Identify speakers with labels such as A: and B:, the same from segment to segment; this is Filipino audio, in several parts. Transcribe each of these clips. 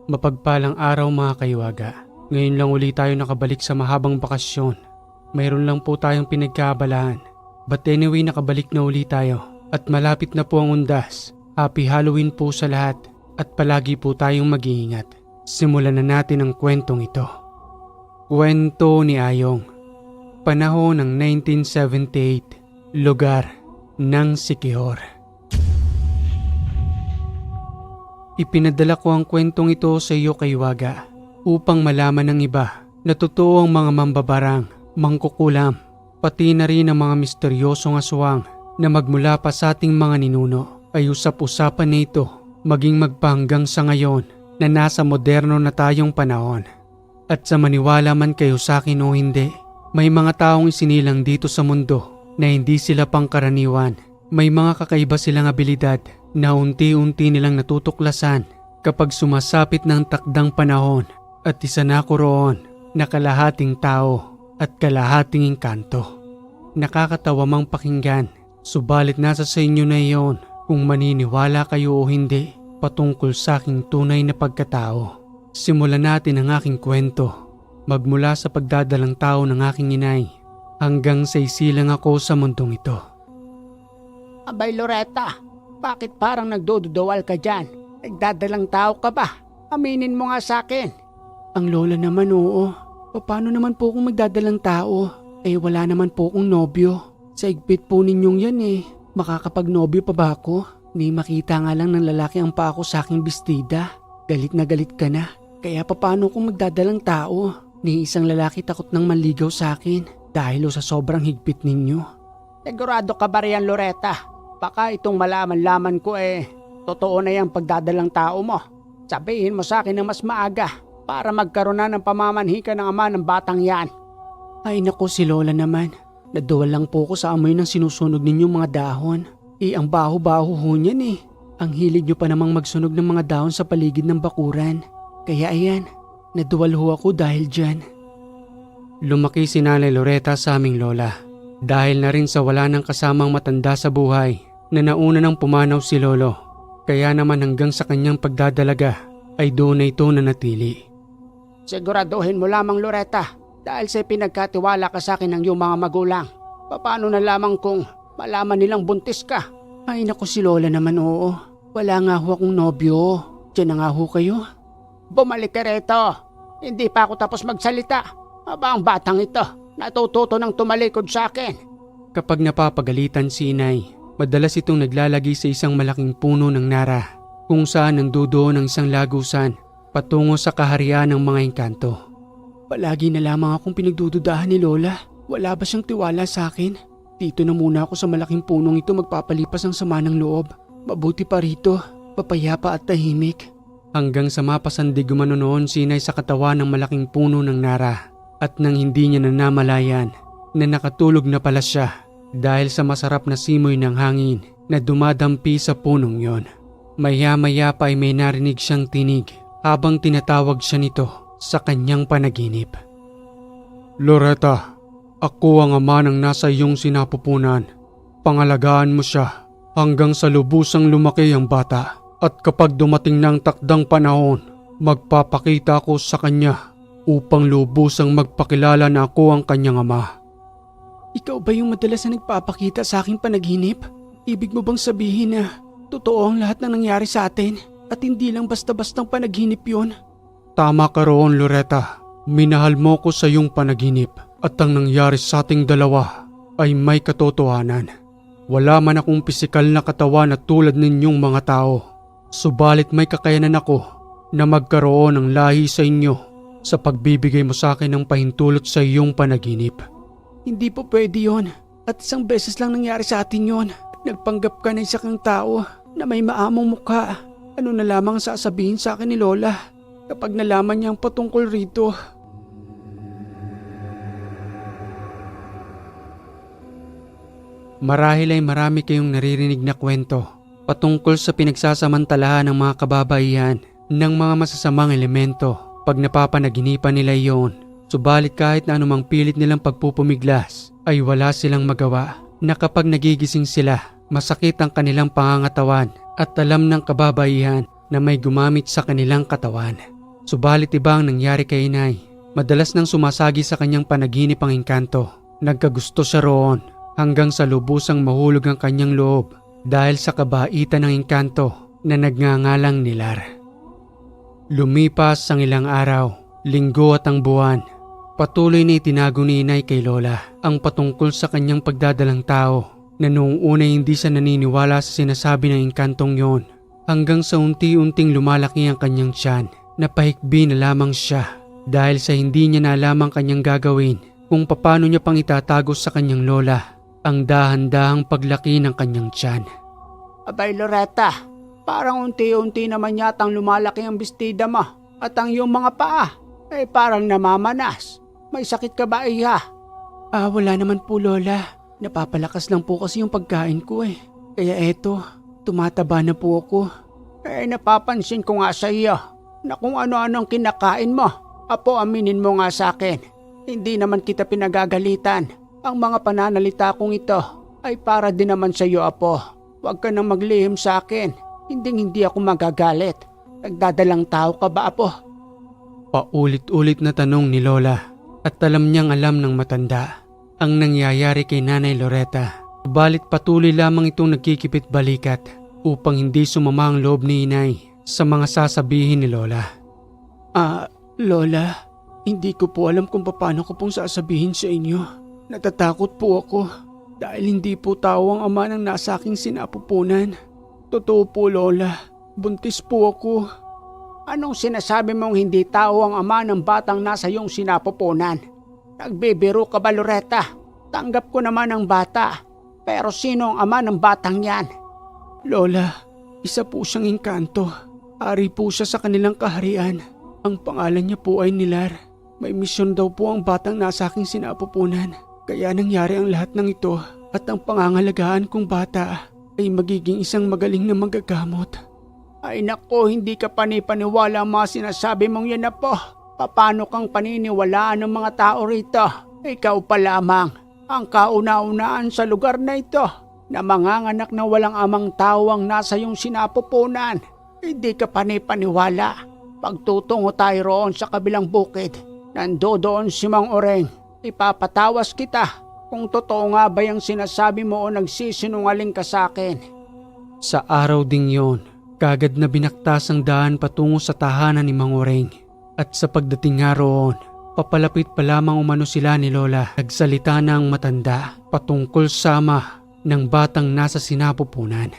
A: Mapagpalang araw mga kaiwaga. Ngayon lang uli tayo nakabalik sa mahabang bakasyon. Mayroon lang po tayong pinagkaabalahan. But anyway, nakabalik na uli tayo. At malapit na po ang undas. Happy Halloween po sa lahat. At palagi po tayong mag-iingat. Simulan na natin ang kwentong ito. Kwento ni Ayong. Panahon ng 1978. Lugar ng Siquijor. Ipinadala ko ang kwentong ito sa iyo kaiwaga upang malaman ng iba na totoo ang mga mambabarang, mangkukulam, pati na rin ang mga misteryosong aswang na magmula pa sa ating mga ninuno ay usap-usapan na ito maging magpahanggang sa ngayon na nasa moderno na tayong panahon. At sa maniwala man kayo sa akin o hindi, may mga taong isinilang dito sa mundo na hindi sila pangkaraniwan. May mga kakaiba silang abilidad na unti-unti nilang natutuklasan kapag sumasapit ng takdang panahon at isa na ko roon na kalahating tao at kalahating engkanto. Nakakatawa mang pakinggan, subalit nasa sa inyo na iyon kung maniniwala kayo o hindi patungkol sa aking tunay na pagkatao. Simulan natin ang aking kwento magmula sa pagdadalang tao ng aking inay hanggang sa isilang ako sa mundong ito.
B: Abay Loretta, bakit parang nagdududawal ka dyan? Nagdadalang tao ka ba? Aminin mo nga sa akin.
A: Ang lola naman oo. Paano naman po kung magdadalang tao? Wala naman po kong nobyo. Sa igpit po ninyong yan Makakapag-nobyo pa ba ako? Ni makita nga lang ng lalaki ang paa ko sa aking bestida. Galit na galit ka na. Kaya paano kung magdadalang tao? Ni isang lalaki takot nang manligaw sa akin dahil sa sobrang higpit ninyo.
B: Sigurado ka ba riyan Loretta? Baka itong malaman-laman ko totoo na yung pagdadalang tao mo. Sabihin mo sa akin na mas maaga para magkaroon na ng pamamanhika ng ama ng batang yan.
A: Ay naku si lola naman. Naduwal lang po ko sa amoy ng sinusunog ninyong mga dahon. Ang baho-baho ho niyan Ang hilig nyo pa namang magsunog ng mga dahon sa paligid ng bakuran. Kaya ayan, naduwal ho ako dahil dyan. Lumaki si Nanay Loretta sa aming lola. Dahil na rin sa wala ng kasamang matanda sa buhay na nauna nang pumanaw si lolo. Kaya naman hanggang sa kanyang pagdadalaga ay doon na ito nanatili.
B: Siguraduhin mo lamang Loretta dahil sa pinagkatiwala ka sa akin ng iyong mga magulang. Paano na lamang kung malaman nilang buntis ka?
A: Ay naku si lola naman oo. Wala nga ho akong nobyo. Diyan na nga ho kayo.
B: Bumalik ka rito. Hindi pa ako tapos magsalita. Aba ang batang ito. Natututo ng tumalikod sa akin.
A: Kapag napapagalitan si inay, madalas itong naglalagay sa isang malaking puno ng nara kung saan nandoon ang isang lagusan patungo sa kaharian ng mga engkanto. Palagi na lamang akong pinagdududahan ni Lola. Wala ba siyang tiwala sa akin? Dito na muna ako sa malaking punong ito magpapalipas ng sama ng loob. Mabuti pa rito, papayapa at tahimik. Hanggang sa mapasandig umano noon si inay sa katawan ng malaking puno ng nara. At nang hindi niya namalayan na nakatulog na pala siya dahil sa masarap na simoy ng hangin na dumadampi sa punong yon. Maya-maya pa ay may narinig siyang tinig habang tinatawag siya nito sa kanyang panaginip. Loretta, ako ang ama ng nasa iyong sinapupunan. Pangalagaan mo siya hanggang sa lubusang lumaki ang bata. At kapag dumating ng takdang panahon, magpapakita ako sa kanya upang lubusang magpakilala na ako ang kanyang ama. Ikaw ba yung madalas na nagpapakita sa aking panaginip? Ibig mo bang sabihin na totoo ang lahat na nangyari sa atin at hindi lang basta-bastang panaginip yon? Tama ka roon Loretta. Minahal mo ko sa iyong panaginip at ang nangyari sa ating dalawa ay may katotohanan. Wala man akong pisikal na katawan na tulad ninyong mga tao. Subalit may kakayanan ako na magkaroon ng lahi sa inyo sa pagbibigay mo sa akin ng pahintulot sa iyong panaginip. Hindi po pwede yon. At isang beses lang nangyari sa atin yon. Nagpanggap ka na isa kang tao na may maamong mukha. Ano na lamang sasabihin sa akin ni Lola kapag nalaman niya ang patungkol rito? Marahil ay marami kayong naririnig na kwento patungkol sa pinagsasamantalahan ng mga kababaihan ng mga masasamang elemento pag napapanaginipan nila iyon. Subalit kahit na anumang pilit nilang pagpupumiglas ay wala silang magawa na kapag nagigising sila, masakit ang kanilang pangangatawan at alam ng kababaihan na may gumamit sa kanilang katawan. Subalit iba ang nangyari kay inay. Madalas nang sumasagi sa kanyang panaginip ang engkanto. Nagkagusto siya roon hanggang sa lubusang mahulog ang kanyang loob dahil sa kabaitan ng engkanto na nagngangalang Nilar. Lumipas ang ilang araw, linggo at ang buwan. Patuloy na itinago ni inay kay lola ang patungkol sa kanyang pagdadalang tao na noong una hindi siya naniniwala sa sinasabi ng engkantong yon hanggang sa unti-unting lumalaki ang kanyang tiyan. Napahikbi na lamang siya dahil sa hindi niya nalamang kanyang gagawin kung paano niya pang itatago sa kanyang lola ang dahan-dahang paglaki ng kanyang tiyan.
B: Abay Loretta, parang unti-unti naman yatang lumalaki ang bestida mo at ang iyong mga paa ay parang namamanas. May sakit ka ba, iha?
A: Wala naman po lola. Napapalakas lang po kasi yung pagkain ko eh. Kaya eto, tumataba na po ako.
B: Napapansin ko nga sa iyo na kung ano-anong kinakain mo. Apo, aminin mo nga sa akin. Hindi naman kita pinagagalitan. Ang mga pananalita kong ito ay para din naman sa iyo, Apo. Huwag ka nang maglihim sa akin. Hindi ako magagalit. Nagdadalang tao ka ba, Apo?
A: Paulit-ulit na tanong ni Lola at alam niyang alam ng matanda ang nangyayari kay Nanay Loretta. Subalit patuloy lamang itong nagkikipit balikat upang hindi sumama ang loob ni inay sa mga sasabihin ni Lola.
B: Lola, hindi ko po alam kung paano ko pong sasabihin sa inyo. Natatakot po ako dahil hindi po tao ang ama ng nasa aking sinapupunan. Totoo po, Lola. Buntis po ako. Anong sinasabi mong hindi tao ang ama ng batang nasa iyong sinapupunan? Nagbibiro ka ba, Loretta? Tanggap ko naman ang bata. Pero sino ang ama ng batang yan?
A: Lola, isa po siyang engkanto. Ari po siya sa kanilang kaharian. Ang pangalan niya po ay Nilar. May misyon daw po ang batang nasa aking sinapupunan. Kaya nangyari ang lahat ng ito at ang pangangalagaan kong bata ay magiging isang magaling na manggagamot.
B: Ay nako, hindi ka panipaniwala ang mga sinasabi mong yan na po. Paano kang paniniwalaan ng mga tao rito? Ikaw pa lamang ang kauna-unaan sa lugar na ito na manganganak na walang amang tao ang nasa iyong sinapupunan. Hindi ka panipaniwala. Pagtutungo tayo roon sa kabilang bukid, nandoon si Mang Oreng. Ipapatawas kita kung totoo nga ba yung sinasabi mo o nagsisinungaling ka sa akin.
A: Sa araw ding yon, kagad na binaktas ang daan patungo sa tahanan ni Mang Oreng. At sa pagdating nga roon, papalapit pa lamang umano sila ni Lola. Nagsalita na ang matanda patungkol sa ama ng batang nasa sinapupunan.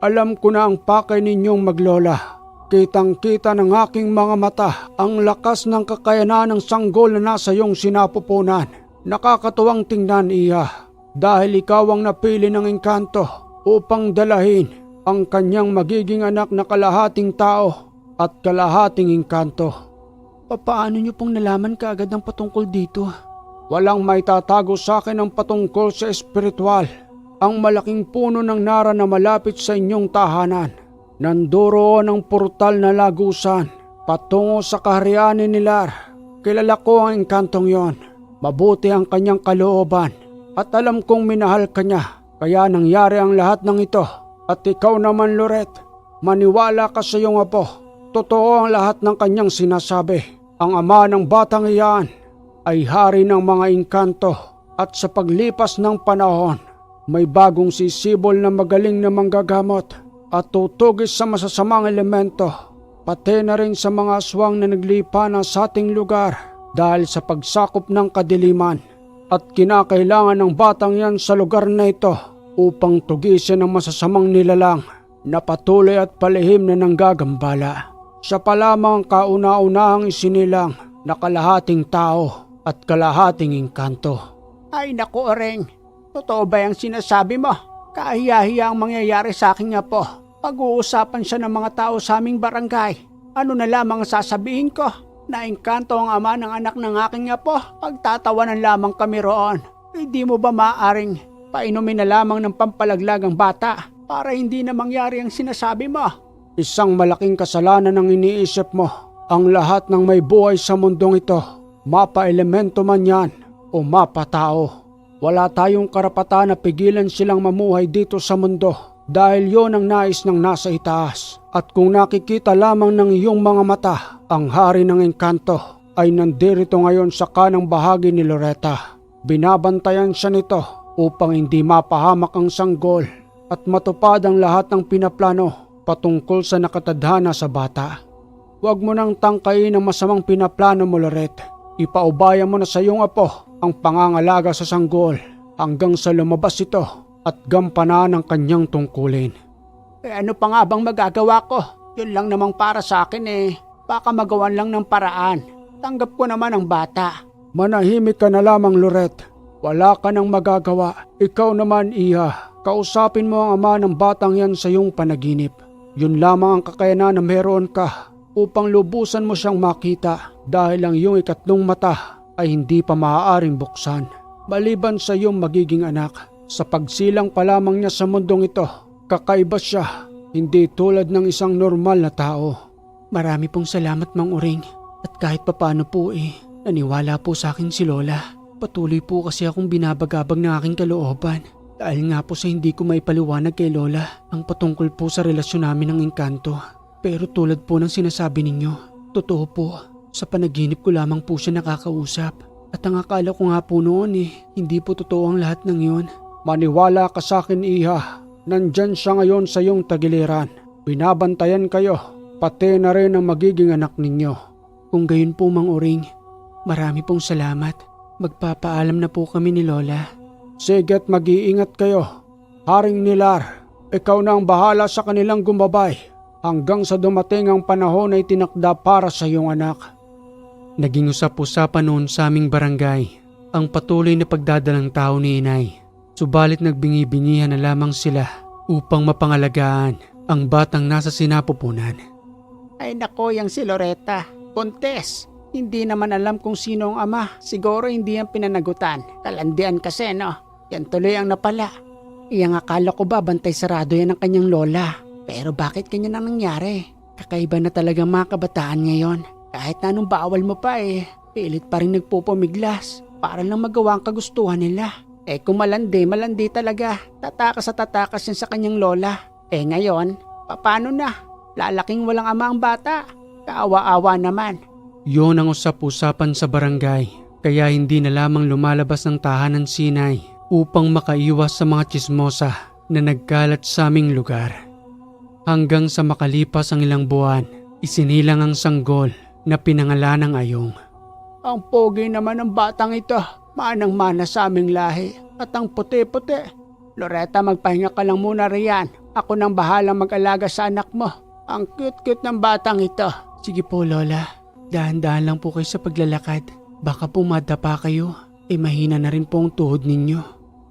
B: Alam ko na ang pakay ninyong maglola. Kitang-kita ng aking mga mata ang lakas ng kakayanan ng sanggol na nasa iyong sinapupunan. Nakakatuwang tingnan, iya, dahil ikaw ang napili ng engkanto upang dalahin ang kanyang magiging anak na kalahating tao at kalahating engkanto.
A: Paano niyo pong nalaman kaagad ang patungkol dito?
B: Walang may tatago sa akin ang patungkol sa espiritual. Ang malaking puno ng Nara na malapit sa inyong tahanan. Nandoroon ang portal na lagusan patungo sa kaharian ni Nilar. Kilala ko ang engkantong yon. Mabuti ang kanyang kalooban at alam kong minahal ka niya. Kaya nangyari ang lahat ng ito. At ikaw naman, Loret, maniwala ka sa iyong apo. Totoo ang lahat ng kanyang sinasabi. Ang ama ng batang iyan ay hari ng mga engkanto. At sa paglipas ng panahon, may bagong sisibol na magaling na manggagamot at tutugis sa masasamang elemento, pati na rin sa mga aswang na naglipana sa ating lugar dahil sa pagsakop ng kadiliman. At kinakailangan ng batang yan sa lugar na ito upang tugisin ang masasamang nilalang na patuloy at palihim na nanggagambala. Siya pa lamang ang kauna-unahang isinilang na kalahating tao at kalahating engkanto. Ay naku, Oreng, totoo ba yung sinasabi mo? Kahiya-hiya ang mangyayari sa aking apo. Pag-uusapan siya ng mga tao sa aming barangay. Ano na lamang sasabihin ko? Na engkanto ang ama ng anak ng aking apo? Pagtatawanan lamang kami roon. Hindi mo ba maaaring painumin na lamang ng pampalaglag ang bata para hindi na mangyari ang sinasabi mo? Isang malaking kasalanan ang iniisip mo. Ang lahat ng may buhay sa mundong ito, mapa-elemento man yan o mapa-tao. Wala tayong karapatan na pigilan silang mamuhay dito sa mundo Dahil yon ang nais ng nasa itaas. At kung nakikita lamang ng iyong mga mata, ang hari ng engkanto ay nandirito ngayon sa kanang bahagi ni Loretta. Binabantayan siya nito upang hindi mapahamak ang sanggol at matupad ang lahat ng pinaplano patungkol sa nakatadhana sa bata. Huwag mo nang tangkain ang masamang pinaplano mo, Loretta. Ipaubaya mo na sa iyong apo ang pangangalaga sa sanggol hanggang sa lumabas ito at gampanan ang kanyang tungkulin. Ano pa nga bang magagawa ko? Yun lang namang para sa akin Baka magawan lang ng paraan. Tanggap ko naman ang bata. Manahimik ka na lamang, Loretta. Wala ka nang magagawa. Ikaw naman, Iha. Kausapin mo ang ama ng batang yan sa iyong panaginip. Yun lamang ang kakayanan na meron ka upang lubusan mo siyang makita dahil ang iyong ikatlong mata ay hindi pa maaaring buksan. Maliban sa iyong magiging anak, sa pagsilang pa lamang niya sa mundong ito, kakaiba siya, hindi tulad ng isang normal na tao. Marami pong salamat, Mang Uring. At kahit papano po naniwala po sa akin si Lola. Patuloy po kasi akong binabagabag ng aking kalooban. Dahil nga po sa hindi ko maipaliwanag kay Lola ang patungkol po sa relasyon namin ng engkanto. Pero tulad po ng sinasabi ninyo, totoo po, sa panaginip ko lamang po siya nakakausap. At ang akala ko nga po noon hindi po totoo ang lahat ng yun. Maniwala ka sa akin, Iha. Nandyan siya ngayon sa iyong tagiliran. Binabantayan kayo, pati na rin ang magiging anak ninyo. Kung gayon po, Mang Uring, marami pong salamat. Magpapaalam na po kami ni Lola. Sige't mag-iingat kayo. Haring Nilar, ikaw na ang bahala sa kanilang gumabay hanggang sa dumating ang panahon na itinakda para sa iyong anak. Naging usap-usapan noon sa aming barangay ang patuloy na pagdadalang tao ni Inay. Subalit nagbingi-bingihan na lamang sila upang mapangalagaan ang batang nasa sinapupunan. Ay nako, yang si Loretta. Pontes, hindi naman alam kung sino ang ama. Siguro hindi yan pinanagutan. Kalandian kasi, no? Yan tuloy ang napala. Iyang akala ko ba bantay sarado yan ng kanyang lola. Pero bakit ganyan ang nangyari? Kakaiba na talaga mga kabataan ngayon. Kahit na anong bawal mo pa pilit pa rin nagpupumiglas para lang magawa ang kagustuhan nila. Kung malandi talaga. Tatakas at tatakas yan sa kanyang lola. Ngayon, paano na? Lalaking walang ama ang bata. Kaawa-awa naman. Yun ang usap-usapan sa barangay, kaya hindi na lamang lumalabas ng tahanan si Inay upang makaiwas sa mga tsismosa na nagkalat sa aming lugar. Hanggang sa makalipas ang ilang buwan, isinilang ang sanggol na pinangalan ng Ayong. Ang pogi naman ng batang ito, manang-mana sa aming lahi at ang puti-puti. Loretta, magpahinga ka lang muna riyan. Ako nang bahalang mag-alaga sa anak mo. Ang cute-cute ng batang ito. Sige po, Lola. Dahan-dahan lang po kayo sa paglalakad. Baka po madapa kayo. Mahina na rin po ang tuhod ninyo.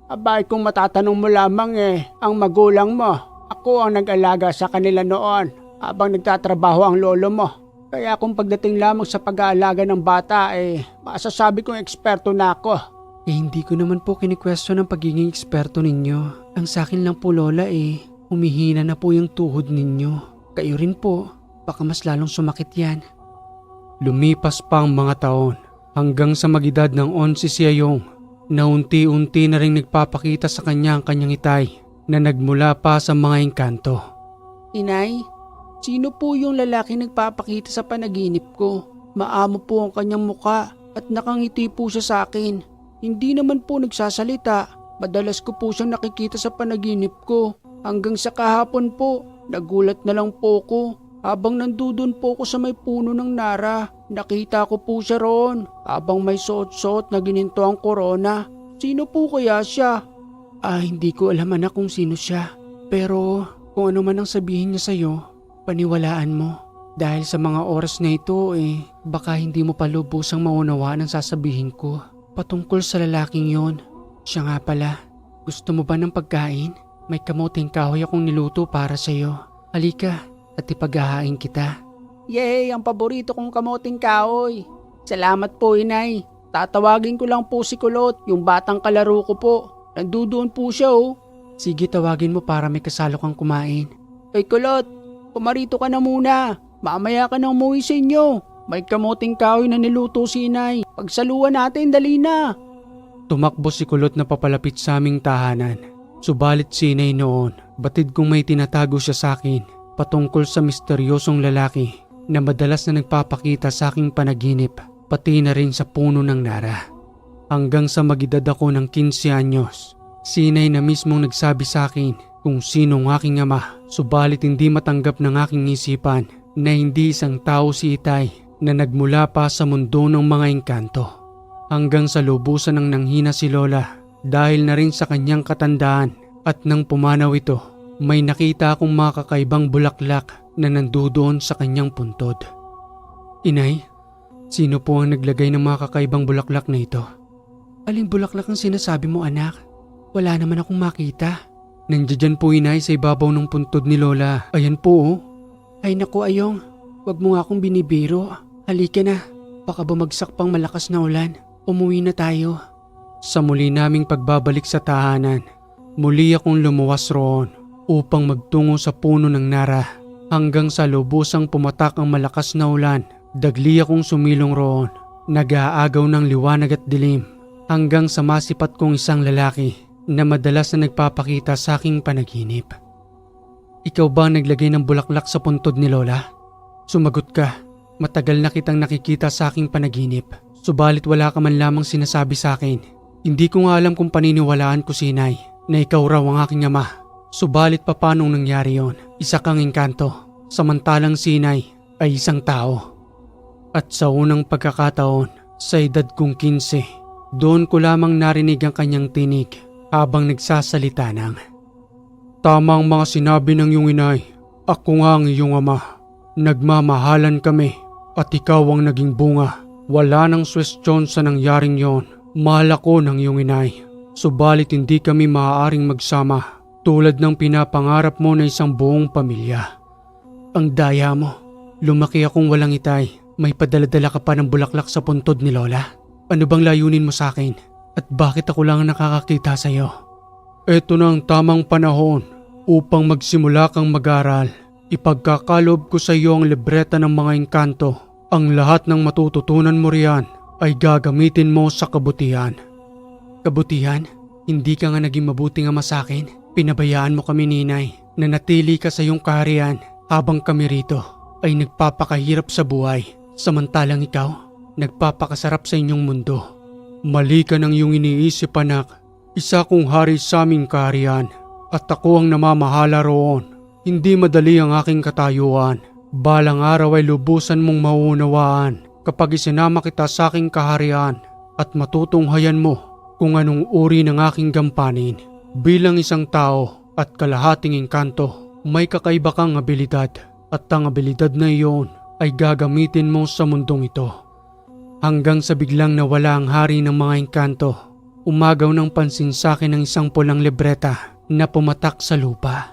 B: Abay, kung matatanong mo lamang ang magulang mo. Ako ang nag-alaga sa kanila noon habang nagtatrabaho ang lolo mo. Kaya kung pagdating lamang sa pag-aalaga ng bata masasabi kong eksperto na ako. Hindi ko naman po kini-question ang pagiging eksperto ninyo. Ang sa akin lang po, Lola humihina na po yung tuhod ninyo. Kayo rin po, baka mas lalong sumakit yan. Lumipas pa ang mga taon hanggang sa magedad ng 11 si Ayong na unti-unti na rin nagpapakita sa kanya ang kanyang itay na nagmula pa sa mga engkanto. Inay, sino po yung lalaki nagpapakita sa panaginip ko? Maamo po ang kanyang muka at nakangiti po siya sa akin. Hindi naman po nagsasalita. Madalas ko po siyang nakikita sa panaginip ko. Hanggang sa kahapon po, nagulat na lang po ko. Habang nandudun po ko sa may puno ng nara, nakita ko po siya roon. Habang may suot-suot na gininto ang korona. Sino po kaya siya? Hindi ko alam, anak, kung sino siya. Pero kung ano man ang sabihin niya sa'yo, paniwalaan mo. Dahil sa mga oras na ito baka hindi mo pa lubusang maunawaan ang sasabihin ko. Patungkol sa lalaking yon. Siya nga pala, gusto mo ba ng pagkain? May kamuting kahoy akong niluto para sa'yo. Halika at ipaghahain kita. Yay! Ang paborito kong kamuting kahoy. Salamat po, Inay. Tatawagin ko lang po si Kulot, yung batang kalaro ko po. Nandudoon po siya Sige, tawagin mo para may kasalo kang kumain. Kulot, pumarito ka na muna. Mamaya ka nang umuwi sa inyo. May kamuting kahoy na niluto si Inay. Pagsaluan natin, dali na. Tumakbo si Kulot na papalapit sa aming tahanan. Subalit si Inay noon,
A: Batid kong may tinatago siya sa akin patungkol sa misteryosong lalaki na madalas na nagpapakita sa aking panaginip, pati na rin sa puno ng nara. Hanggang sa magedad ako ng 15 anyos, sinay na mismong nagsabi sa akin kung sino ang aking ama, subalit hindi matanggap ng aking isipan na hindi isang tao si Itay na nagmula pa sa mundo ng mga engkanto. Hanggang sa lubusan ng nanghina si Lola dahil na rin sa kanyang katandaan, at nang pumanaw ito, may nakita akong mga kakaibang bulaklak na nandoon sa kanyang puntod. Inay, sino po ang naglagay ng mga kakaibang bulaklak na ito? Aling bulaklak ang sinasabi mo, anak? Wala naman akong makita. Nandiyan po, Inay, sa ibabaw ng puntod ni Lola. Ayan po, oh. Ay naku, Ayong, wag mo nga akong binibiro. Halika na, baka bumagsak pang malakas na ulan. Umuwi na tayo. Sa muli naming pagbabalik sa tahanan, muli akong lumuwas roon upang magtungo sa puno ng nara. Hanggang sa lubusang pumatak ang malakas na ulan, dagli akong sumilong roon. Nag-aagaw ng liwanag at dilim hanggang sa masipat kong isang lalaki na madalas na nagpapakita sa aking panaginip. Ikaw ba ang naglagay ng bulaklak sa puntod ni Lola? Sumagot ka. Matagal na kitang nakikita sa aking panaginip, subalit wala ka man lamang sinasabi sa akin. Hindi ko nga alam kung paniniwalaan ko, Sinay, na ikaw raw ang aking ama. Subalit papanong nangyari yon? Isa kang engkanto, samantalang Sinay ay isang tao. At sa unang pagkakataon, sa edad kong 15, doon ko lamang narinig ang kanyang tinig habang nagsasalita ng, "Tama ang mga sinabi ng iyong inay. Ako nga ang iyong ama. Nagmamahalan kami at ikaw ang naging bunga. Wala nang kwestiyon sa nangyaring yon. Mahal ako ng iyong inay. Subalit hindi kami maaaring magsama tulad ng pinapangarap mo na isang buong pamilya." Ang daya mo. Lumaki akong walang itay. May padaladala ka pa ng bulaklak sa puntod ni Lola. Ano bang layunin mo sa akin? At bakit ako lang ang nakakakita sa iyo? Ito na ang tamang panahon upang magsimula kang mag-aral. Ipagkakalob ko sa iyo ang libreta ng mga engkanto. Ang lahat ng matututunan mo riyan ay gagamitin mo sa kabutihan. Kabutihan? Hindi ka nga naging mabuting ama sa akin. Pinabayaan mo kami, Ninay, na natili ka sa iyong kaharian habang kami rito ay nagpapakahirap sa buhay. Samantalang ikaw, nagpapakasarap sa inyong mundo. Mali ka ng iyong iniisip, anak. Isa kong hari sa aming kaharian at ako ang namamahala roon. Hindi madali ang aking katayuan. Balang araw ay lubusan mong mauunawaan kapag isinama kita sa aking kaharian at matutunghayan mo kung anong uri ng aking gampanin. Bilang isang tao at kalahating engkanto, may kakaiba kang abilidad at ang abilidad na iyon ay gagamitin mo sa mundong ito. Hanggang sa biglang nawala ang hari ng mga engkanto, umagaw ng pansin sa akin ng isang pulang libreta na pumatak sa lupa.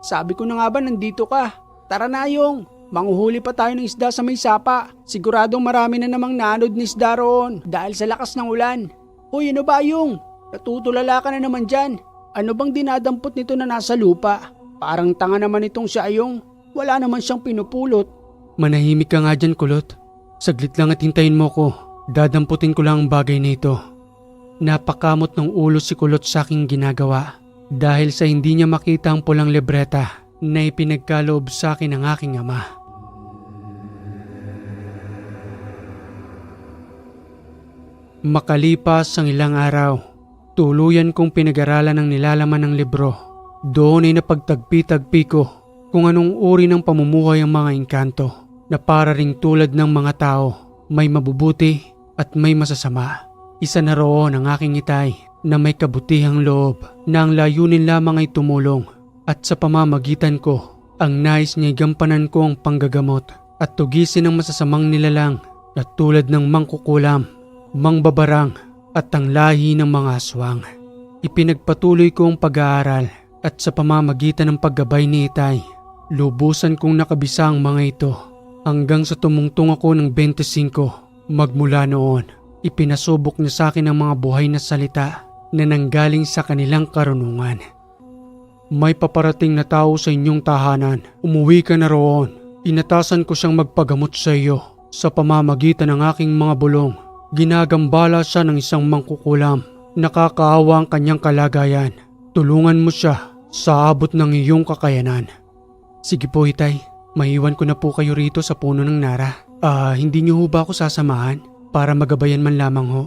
B: Sabi ko na nga ba nandito ka? Tara na, Ayong. Manguhuli pa tayo ng isda sa may sapa. Siguradong marami na namang nanod ni isda roon dahil sa lakas ng ulan. Hoy, ano ba, Ayong? Natutulala ka na naman dyan. Ano bang dinadampot nito na nasa lupa? Parang tanga naman itong si Ayong. Wala naman siyang pinupulot.
A: Manahimik ka nga dyan, Kulot. Saglit lang at hintayin mo ko. Dadamputin ko lang ang bagay na ito. Napakamot ng ulo si Kulot sa aking ginagawa dahil sa hindi niya makita ang pulang libreta na ipinagkaloob sa akin ng aking ama. Makalipas ang ilang araw, tuluyan kong pinag-aralan ang nilalaman ng libro. Doon ay napagtagpi-tagpi ko kung anong uri ng pamumuhay ang mga engkanto na para ring tulad ng mga tao, may mabubuti at may masasama. Isa na roon ang aking itay na may kabutihang loob na ang layunin lamang ay tumulong at sa pamamagitan ko, ang nais niya'y gampanan ko ang panggagamot at tugisin ang masasamang nilalang na tulad ng mangkukulam, mangbabarang at ang lahi ng mga aswang. Ipinagpatuloy ko ang pag-aaral at sa pamamagitan ng paggabay ni itay, lubusan kong nakabisa ang mga ito hanggang sa tumungtong ako ng 25. Magmula noon, ipinasubok niya sa akin ang mga buhay na salita na nanggaling sa kanilang karunungan. May paparating na tao sa inyong tahanan. Umuwi ka na roon. Inatasan ko siyang magpagamot sa iyo sa pamamagitan ng aking mga bulong. Ginagambala siya ng isang mangkukulam. Nakakaawa ang kanyang kalagayan. Tulungan mo siya sa abot ng iyong kakayanan. Sige po, Itay. Maiwan ko na po kayo rito sa puno ng Nara. Hindi niyo ho ba ako sasamahan para magabayan man lamang ho?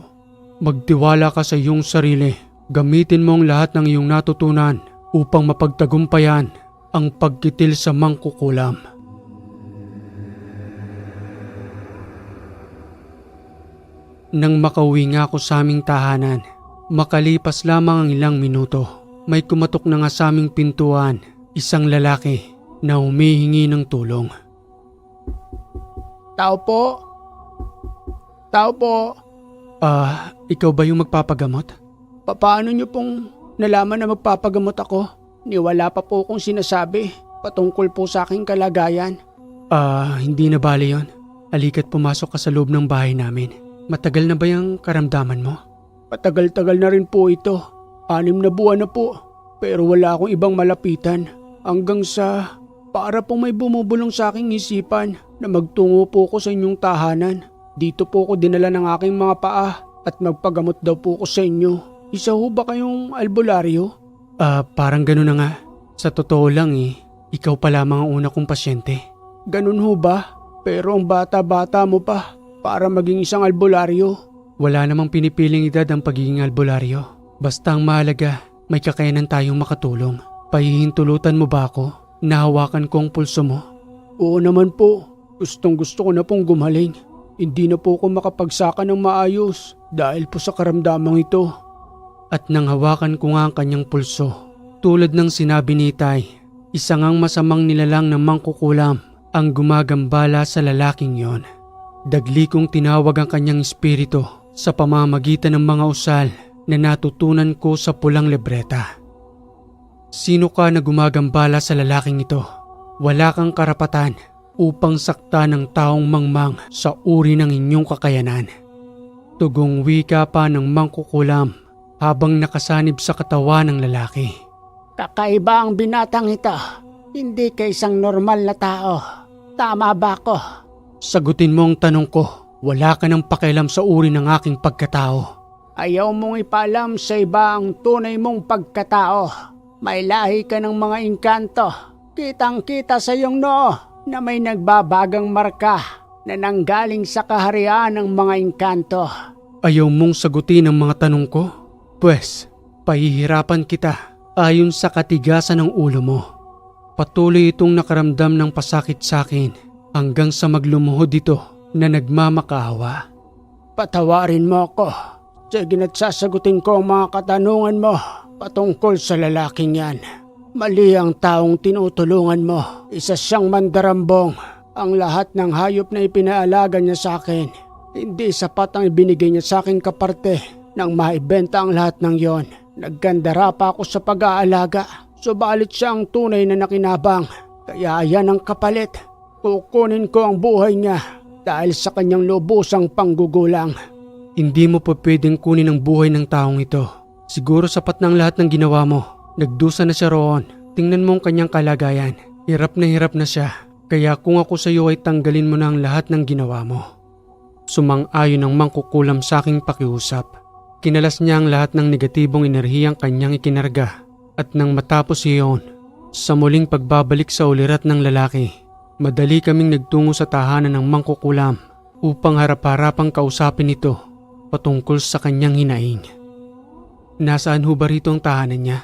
A: Magtiwala ka sa iyong sarili. Gamitin mo ang lahat ng iyong natutunan upang mapagtagumpayan ang pagkitil sa mangkukulam. Nang makauwi nga ako sa aming tahanan, makalipas lamang ang ilang minuto, may kumatok na nga sa aming pintuan, isang lalaki na humihingi ng tulong.
B: Tao po? Tao po?
A: Ikaw ba yung magpapagamot?
B: Paano niyo pong nalaman na magpapagamot ako? Wala pa po akong sinasabi patungkol po sa aking kalagayan.
A: Hindi na bale yun. Halika't pumasok ka sa loob ng bahay namin. Matagal na ba yung karamdaman mo?
B: Patagal-tagal na rin po ito. 6 na buwan na po. Pero wala akong ibang malapitan. Hanggang sa para pong may bumubulong sa aking isipan na magtungo po ko sa inyong tahanan. Dito po ko dinala ng aking mga paa at magpagamot daw po ko sa inyo. Isa ho ba kayong albularyo?
A: Parang gano'n na nga. Sa totoo lang ikaw pa lamang ang una kong pasyente.
B: Ganun ho ba? Pero ang bata-bata mo pa para maging isang albularyo.
A: Wala namang pinipiling edad ang pagiging albularyo. Basta ang mahalaga, may kakayanan tayong makatulong. Pahihintulutan mo ba ako? Nahawakan ko ang pulso mo?
B: Oo naman po. Gustong-gusto ko na pong gumaling. Hindi na po ako makapagsaka ng maayos dahil po sa karamdamang ito.
A: At nang hawakan ko nga ang kanyang pulso, tulad ng sinabi ni Itay, isa ngang masamang nilalang ng mangkukulam ang gumagambala sa lalaking yon. Dagli kong tinawag ang kanyang espiritu sa pamamagitan ng mga usal na natutunan ko sa pulang libreta. Sino ka na gumagambala sa lalaking ito? Wala kang karapatan upang sakta ng taong mangmang sa uri ng inyong kakayanan. Tugong wika pa ng mangkukulam habang nakasanib sa katawan ng lalaki.
B: Kakaiba ang binatang ito. Hindi ka isang normal na tao. Tama ba ako?
A: Sagutin mo ang tanong ko. Wala ka ng pakialam sa uri ng aking pagkatao.
B: Ayaw mong ipaalam sa iba ang tunay mong pagkatao. May lahi ka ng mga engkanto. Kitang-kita sa iyong noo na may nagbabagang marka na nanggaling sa kaharian ng mga engkanto.
A: Ayaw mong sagutin ang mga tanong ko? Pwes, pahihirapan kita ayon sa katigasan ng ulo mo. Patuloy itong nakaramdam ng pasakit sa akin hanggang sa maglumuhod ito na nagmamakaawa.
B: Patawarin mo ako. Sige na't sasagutin ko ang mga katanungan mo patungkol sa lalaking yan. Mali ang taong tinutulungan mo. Isa siyang mandarambong. Ang lahat ng hayop na ipinaalaga niya sa akin, hindi sapat ang ibinigay niya sa akin kaparte nang maibenta ang lahat ng yon. Naggandara pa ako sa pag-aalaga. Subalit siya ang tunay na nakinabang. Kaya yan ang kapalit. Kukunin ko ang buhay niya dahil sa kanyang lubusang panggugulang.
A: Hindi mo pa pwedeng kunin ang buhay ng taong ito. Siguro sapat na ang lahat ng ginawa mo. Nagdusa na siya roon. Tingnan mo ang kanyang kalagayan. Hirap na siya. Kaya kung ako sa iyo ay tanggalin mo na ang lahat ng ginawa mo. Sumang-ayon ang mangkukulam sa aking pakiusap. Kinalas niya ang lahat ng negatibong enerhiyang kanyang ikinarga. At nang matapos iyon, sa muling pagbabalik sa ulirat ng lalaki, madali kaming nagtungo sa tahanan ng mangkukulam upang harap-harapang kausapin ito patungkol sa kanyang hinaing. Nasaan ho ba rito ang tahanan niya?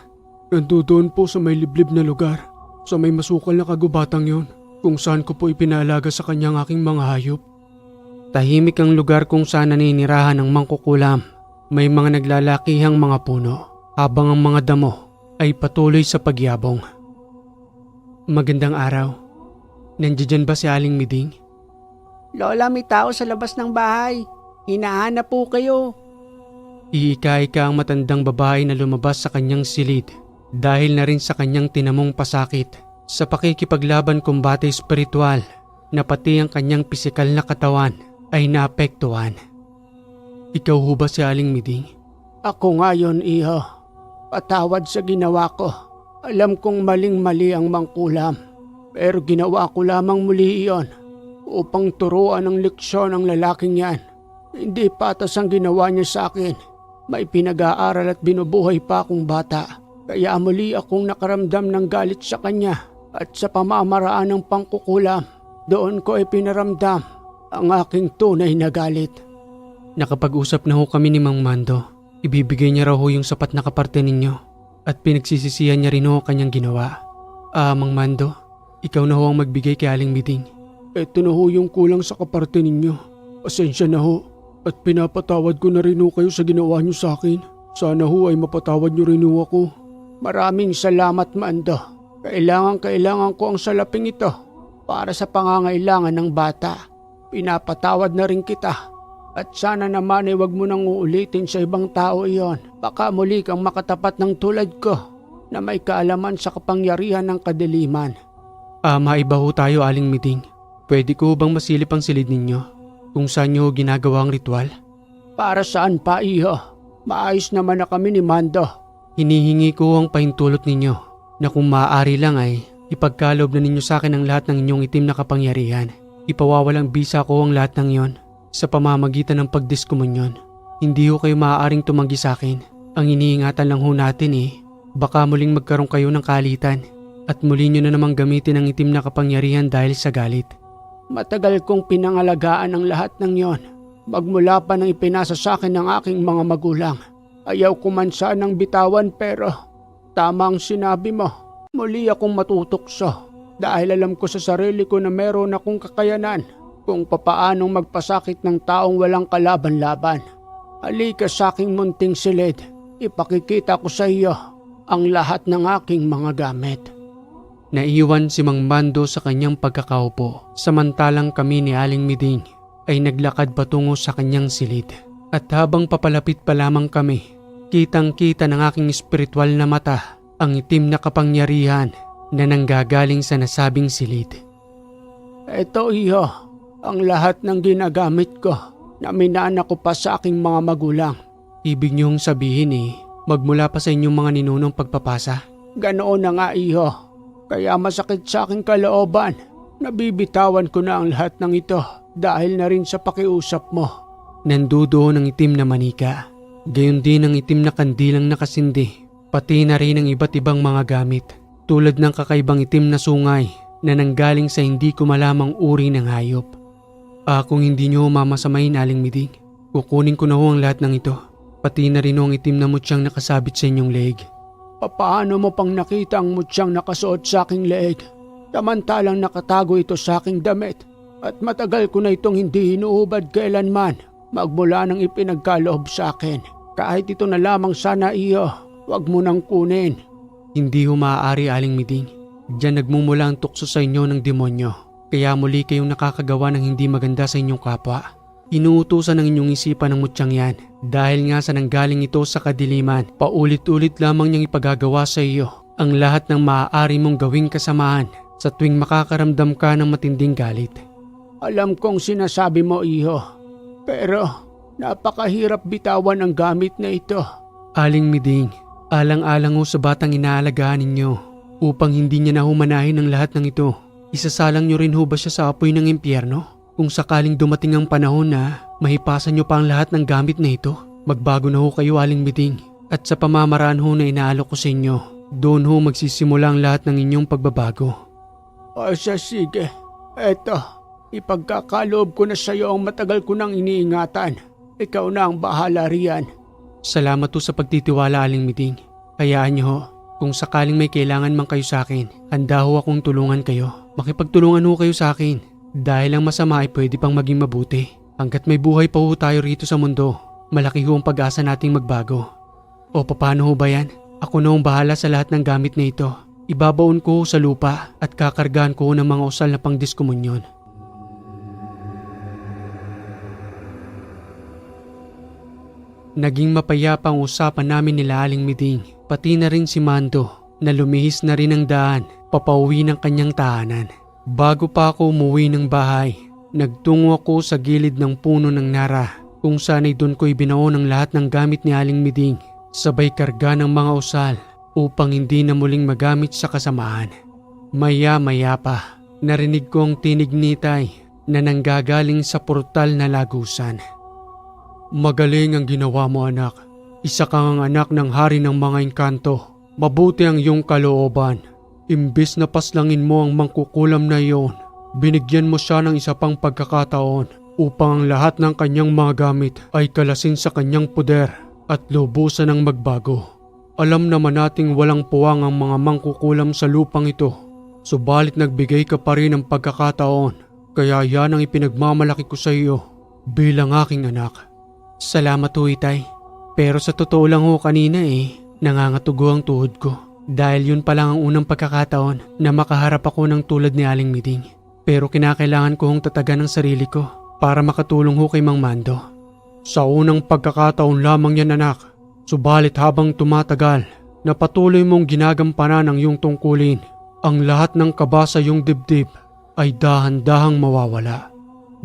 A: Nandoon po sa may liblib na lugar, sa may masukal na kagubatang yon, kung saan ko po ipinaalaga sa kanyang aking mga hayop. Tahimik ang lugar kung saan naninirahan ng mangkukulam. May mga naglalakihang mga puno, habang ang mga damo ay patuloy sa pagyabong. Magandang araw. Nandiyan ba si Aling Miding?
B: Lola, may tao sa labas ng bahay. Hinahanap po kayo.
A: Iika-ika ang matandang babae na lumabas sa kanyang silid dahil na rin sa kanyang tinamong pasakit sa pakikipaglaban kumbate espiritual na pati ang kanyang pisikal na katawan ay naapektuhan. Ikaw ho ba si Aling Miding?
B: Ako nga yun, iho. Patawad sa ginawa ko. Alam kong maling-mali ang mangkulam. Pero ginawa ko lamang muli iyon upang turuan ng leksyon ang lalaking yan. Hindi patas ang ginawa niya sa akin. May pinag-aaral at binubuhay pa akong bata. Kaya muli akong nakaramdam ng galit sa kanya at sa pamamaraan ng pangkukulam, doon ko ay pinaramdam ang aking tunay na galit.
A: Nakapag-usap na ho kami ni Mang Mando. Ibibigay niya raw ho yung sapat na kaparte ninyo at pinagsisisihan niya rin ho kanyang ginawa. Mang Mando, ikaw na ho ang magbigay kay Aling Miding.
B: Ito na ho yung kulang sa kaparte ninyo. Pasensya na ho at pinapatawad ko na rin ho kayo sa ginawa niyo sa akin. Sana ho ay mapatawad niyo rin ho ako. Maraming salamat, Mando. Kailangan ko ang salaping ito para sa pangangailangan ng bata. Pinapatawad na rin kita. At sana naman ay wag mo nang uulitin sa ibang tao iyon. Baka muli kang makatapat ng tulad ko na may kaalaman sa kapangyarihan ng kadiliman.
A: Maiba ho tayo, Aling Miding. Pwede ko bang masilip ang silid ninyo kung saan nyo ginagawa ang ritual?
B: Para saan pa, iho? Maayos naman na kami ni Mando.
A: Hinihingi ko ang pahintulot ninyo na kung maaari lang ay ipagkaloob na ninyo sa akin ang lahat ng inyong itim na kapangyarihan. Ipawawalang bisa ko ang lahat ng iyon sa pamamagitan ng pagdiskomunyon. Hindi ho kayo maaaring tumanggi sa akin. Ang iniingatan lang ho natin baka muling magkaroon kayo ng kalitan at muli nyo na namang gamitin ang itim na kapangyarihan dahil sa galit.
B: Matagal kong pinangalagaan ang lahat ng iyon. Magmula pa nang ipinasa sa akin ng aking mga magulang. Ayaw ko man sanang bitawan pero tama ang sinabi mo. Muli akong matutokso dahil alam ko sa sarili ko na meron akong kakayanan kung papaanong magpasakit ng taong walang kalaban-laban. Halika sa aking munting silid. Ipakikita ko sa iyo ang lahat ng aking mga gamit.
A: Naiwan si Mang Mando sa kanyang pagkakaupo samantalang kami ni Aling Miding ay naglakad patungo sa kanyang silid. At habang papalapit pa lamang kami, kitang-kita ng aking espiritual na mata ang itim na kapangyarihan na nanggagaling sa nasabing silid.
B: Ito iho, ang lahat ng ginagamit ko na minana ko pa sa aking mga magulang.
A: Ibig niyong sabihin magmula pa sa inyong mga ninunong pagpapasa?
B: Ganoon na nga iho, kaya masakit sa aking kalooban. Nabibitawan ko na ang lahat ng ito dahil na rin sa pakiusap mo.
A: Nandudoon ang itim na manika, gayon din ang itim na kandilang nakasindi, pati na rin ang iba't ibang mga gamit tulad ng kakaibang itim na sungay na nanggaling sa hindi ko malamang uri ng hayop. Kung hindi niyo mamasamain, Aling Miding, kukunin ko na ho ang lahat ng ito, pati na rin ho ang itim na mutyang nakasabit sa inyong leeg.
B: Paano mo pang nakita ang mutyang nakasuot sa aking leeg? Samantalang nakatago ito sa aking damit at matagal ko na itong hindi hinuhubad kailanman magmula nang ipinagkaloob sa akin. Kahit ito na lamang sana iyo, wag mo nang kunin.
A: Hindi ho maaari, Aling Miding. Diyan nagmumula ang tukso sa inyo ng demonyo. Kaya muli kayong nakakagawa ng hindi maganda sa inyong kapwa. Inuutusan ng inyong isipan ng mutyang yan dahil nga sa nanggaling ito sa kadiliman. Paulit-ulit lamang niyang ipagagawa sa iyo ang lahat ng maaari mong gawing kasamaan sa tuwing makakaramdam ka ng matinding galit.
B: Alam kong sinasabi mo, iho, pero napakahirap bitawan ang gamit na ito.
A: Aling Miding, alang-alang ho sa batang inaalagaan ninyo upang hindi niya nahumanahin ang lahat ng ito. Isasalang niyo rin ho ba siya sa apoy ng impyerno? Kung sakaling dumating ang panahon na mahipasan niyo pa ang lahat ng gamit na ito, magbago na ho kayo, Aling Miding. At sa pamamaraan ho na inaalok ko sa inyo, doon ho magsisimula ang lahat ng inyong pagbabago.
B: O sige, eto, ipagkakaloob ko na sa iyo ang matagal ko nang iniingatan. Ikaw na ang bahala riyan.
A: Salamat ho sa pagtitiwala, Aling Miding. Hayaan niyo ho, kung sakaling may kailangan man kayo sa akin, handa ho akong tulungan kayo. Makipagtulungan ho kayo sa akin dahil ang masama ay pwede pang maging mabuti. Hanggat may buhay pa ho tayo rito sa mundo, malaki ho ang pag-asa nating magbago. O paano ho ba yan? Ako na ang bahala sa lahat ng gamit na ito. Ibabaon ko sa lupa at kakargahan ko ng mga usal na pangdiskomunyon. Naging mapayapa ang usapan namin nila Aling Miding, pati na rin si Mando na lumihis na rin ang daan papauwi ng kanyang tahanan. Bago pa ako umuwi ng bahay, nagtungo ako sa gilid ng puno ng nara kung saan ay doon ko ibinaon ang lahat ng gamit ni Aling Miding, sabay karga ng mga usal upang hindi na muling magamit sa kasamaan. Maya-maya pa, narinig ko ang tinig ni Tay na nanggagaling sa portal na lagusan. Magaling ang ginawa mo, anak. Isa kang ang anak ng hari ng mga engkanto. Mabuti ang iyong kalooban. Imbis na paslangin mo ang mangkukulam na iyon, binigyan mo siya ng isa pang pagkakataon upang ang lahat ng kanyang mga gamit ay kalasin sa kanyang poder at lubusan ng magbago. Alam naman nating walang puwang ang mga mangkukulam sa lupang ito, subalit nagbigay ka pa rin ng pagkakataon, kaya yan ang ipinagmamalaki ko sa iyo bilang aking anak. Salamat ho, Itay. Pero sa totoo lang ho kanina nangangatugo ang tuhod ko. Dahil yun pa lang ang unang pagkakataon na makaharap ako ng tulad ni Aling Miding. Pero kinakailangan ko hong tatagan ang sarili ko para makatulong ho kay Mang Mando. Sa unang pagkakataon lamang yan, anak. Subalit habang tumatagal, na patuloy mong ginagampanan ang iyong tungkulin, ang lahat ng kaba sa iyong dibdib ay dahan-dahang mawawala.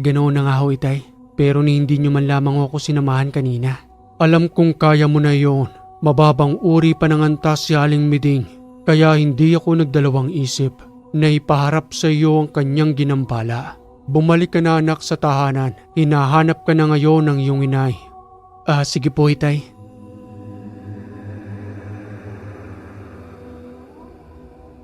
A: Ganoon na nga ho, Itay. Pero ni hindi nyo man lamang ako sinamahan kanina. Alam kong kaya mo na iyon. Mababang uri pa ng antas si Aling Miding, kaya hindi ako nagdalawang isip na ipaharap sa iyo ang kanyang ginambala. Bumalik ka na, anak, sa tahanan. Hinahanap ka na ngayon ng iyong inay. Sige po, Itay.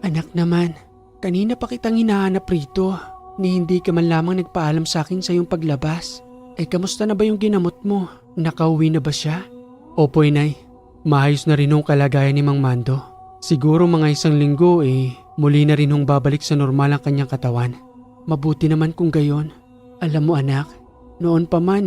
A: Anak naman, kanina pa kitang hinahanap rito. Ni hindi ka man lamang nagpaalam sa akin sa iyong paglabas. Kamusta na ba yung ginamot mo? Nakauwi na ba siya? Opo, Inay. Maayos na rin ang kalagayan ni Mang Mando. Siguro mga 1 linggo muli na rin babalik sa normal ang kanyang katawan. Mabuti naman kung gayon. Alam mo, anak, noon pa man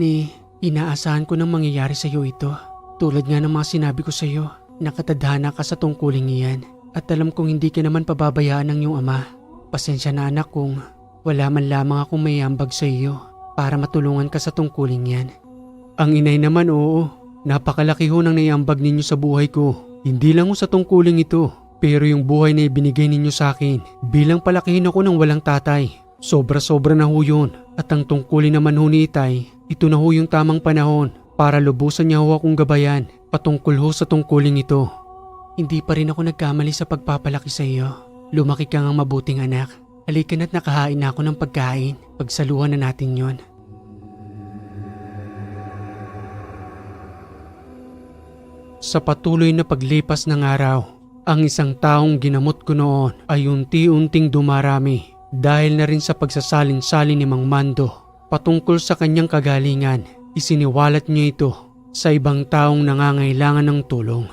A: inaasahan ko nang mangyayari sa iyo ito. Tulad nga ng mga sinabi ko sa iyo, nakatadhana ka sa tungkuling iyan. At alam kong hindi ka naman pababayaan ng iyong ama. Pasensya na, anak, kung wala man lamang akong may ambag sa iyo para matulungan ka sa tungkuling yan. Ang inay naman, oo. Napakalaki ho ng naiambag ninyo sa buhay ko. Hindi lang ho sa tungkuling ito, pero yung buhay na ibinigay ninyo sa akin bilang palakihin ako ng walang tatay. Sobra-sobra na ho yun. At ang tungkulin naman ho ni Itay, ito na ho yung tamang panahon para lubusan niya ho akong gabayan patungkol ho sa tungkuling ito. Hindi pa rin ako nagkamali sa pagpapalaki sa iyo. Lumaki ka ngang mabuting anak. Halika na't nakahain na ako ng pagkain. Pagsaluhan na natin yon. Sa patuloy na paglipas ng araw, ang isang taong ginamot ko noon ay unti-unting dumarami dahil na rin sa pagsasalin-salin ni Mang Mando patungkol sa kanyang kagalingan. Isiniwalat niya ito sa ibang taong nangangailangan ng tulong.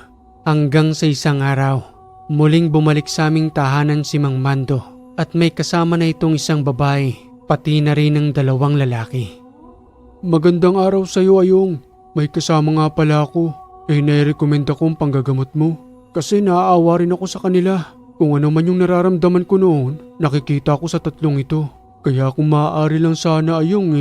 A: Hanggang sa isang araw, muling bumalik sa aming tahanan si Mang Mando at may kasama na itong isang babae, pati na rin ng 2 lalaki. Magandang araw sa iyo, Ayong. May kasama nga pala ako. Nai-recommend akong panggagamot mo kasi naaawa rin ako sa kanila. Kung ano man yung nararamdaman ko noon, nakikita ko sa 3 ito. Kaya kung maaari lang sana, Ayong,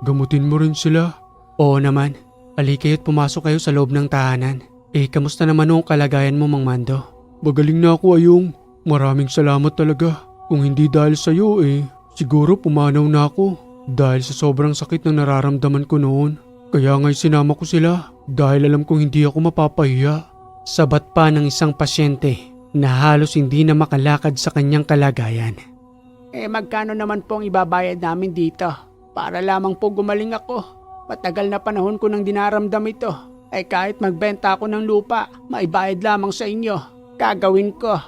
A: gamutin mo rin sila. Oo naman. Halika't pumasok kayo sa loob ng tahanan. Kamusta naman ang kalagayan mo, Mang Mando? Magaling na ako, Ayong. Maraming salamat talaga. Kung hindi dahil sa iyo, siguro pumanaw na ako. Dahil sa sobrang sakit na nararamdaman ko noon. Kaya nga'y sinama ko sila dahil alam kong hindi ako mapapahiya. Sabat pa ng isang pasyente na halos hindi na makalakad sa kanyang kalagayan.
B: Magkano naman po ang ibabayad namin dito? Para lamang po gumaling ako. Matagal na panahon ko nang dinaramdam ito. Kahit magbenta ako ng lupa, maibayad lamang sa inyo. Gagawin ko.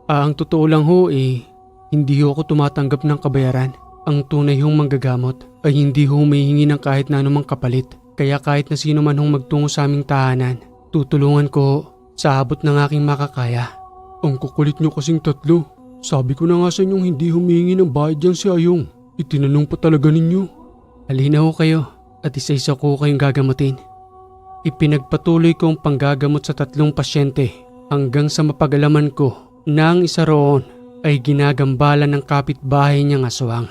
A: Ang totoo lang ho hindi ho ako tumatanggap ng kabayaran. Ang tunay hong manggagamot ay hindi ho humihingi ng kahit na anumang kapalit. Kaya kahit na sino man hong magtungo sa aming tahanan, tutulungan ko sa abot ng aking makakaya. Ang kukulit nyo kasing 3. Sabi ko na nga sa inyong hindi humihingi ng bayad yan si Ayong. Itinanong pa talaga ninyo. Halina ho kayo at isa-isa ko kayong gagamutin. Ipinagpatuloy ko ang panggagamot sa 3 pasyente hanggang sa mapag-alaman ko na ang isa roon ay ginagambala ng kapitbahay niyang aswang.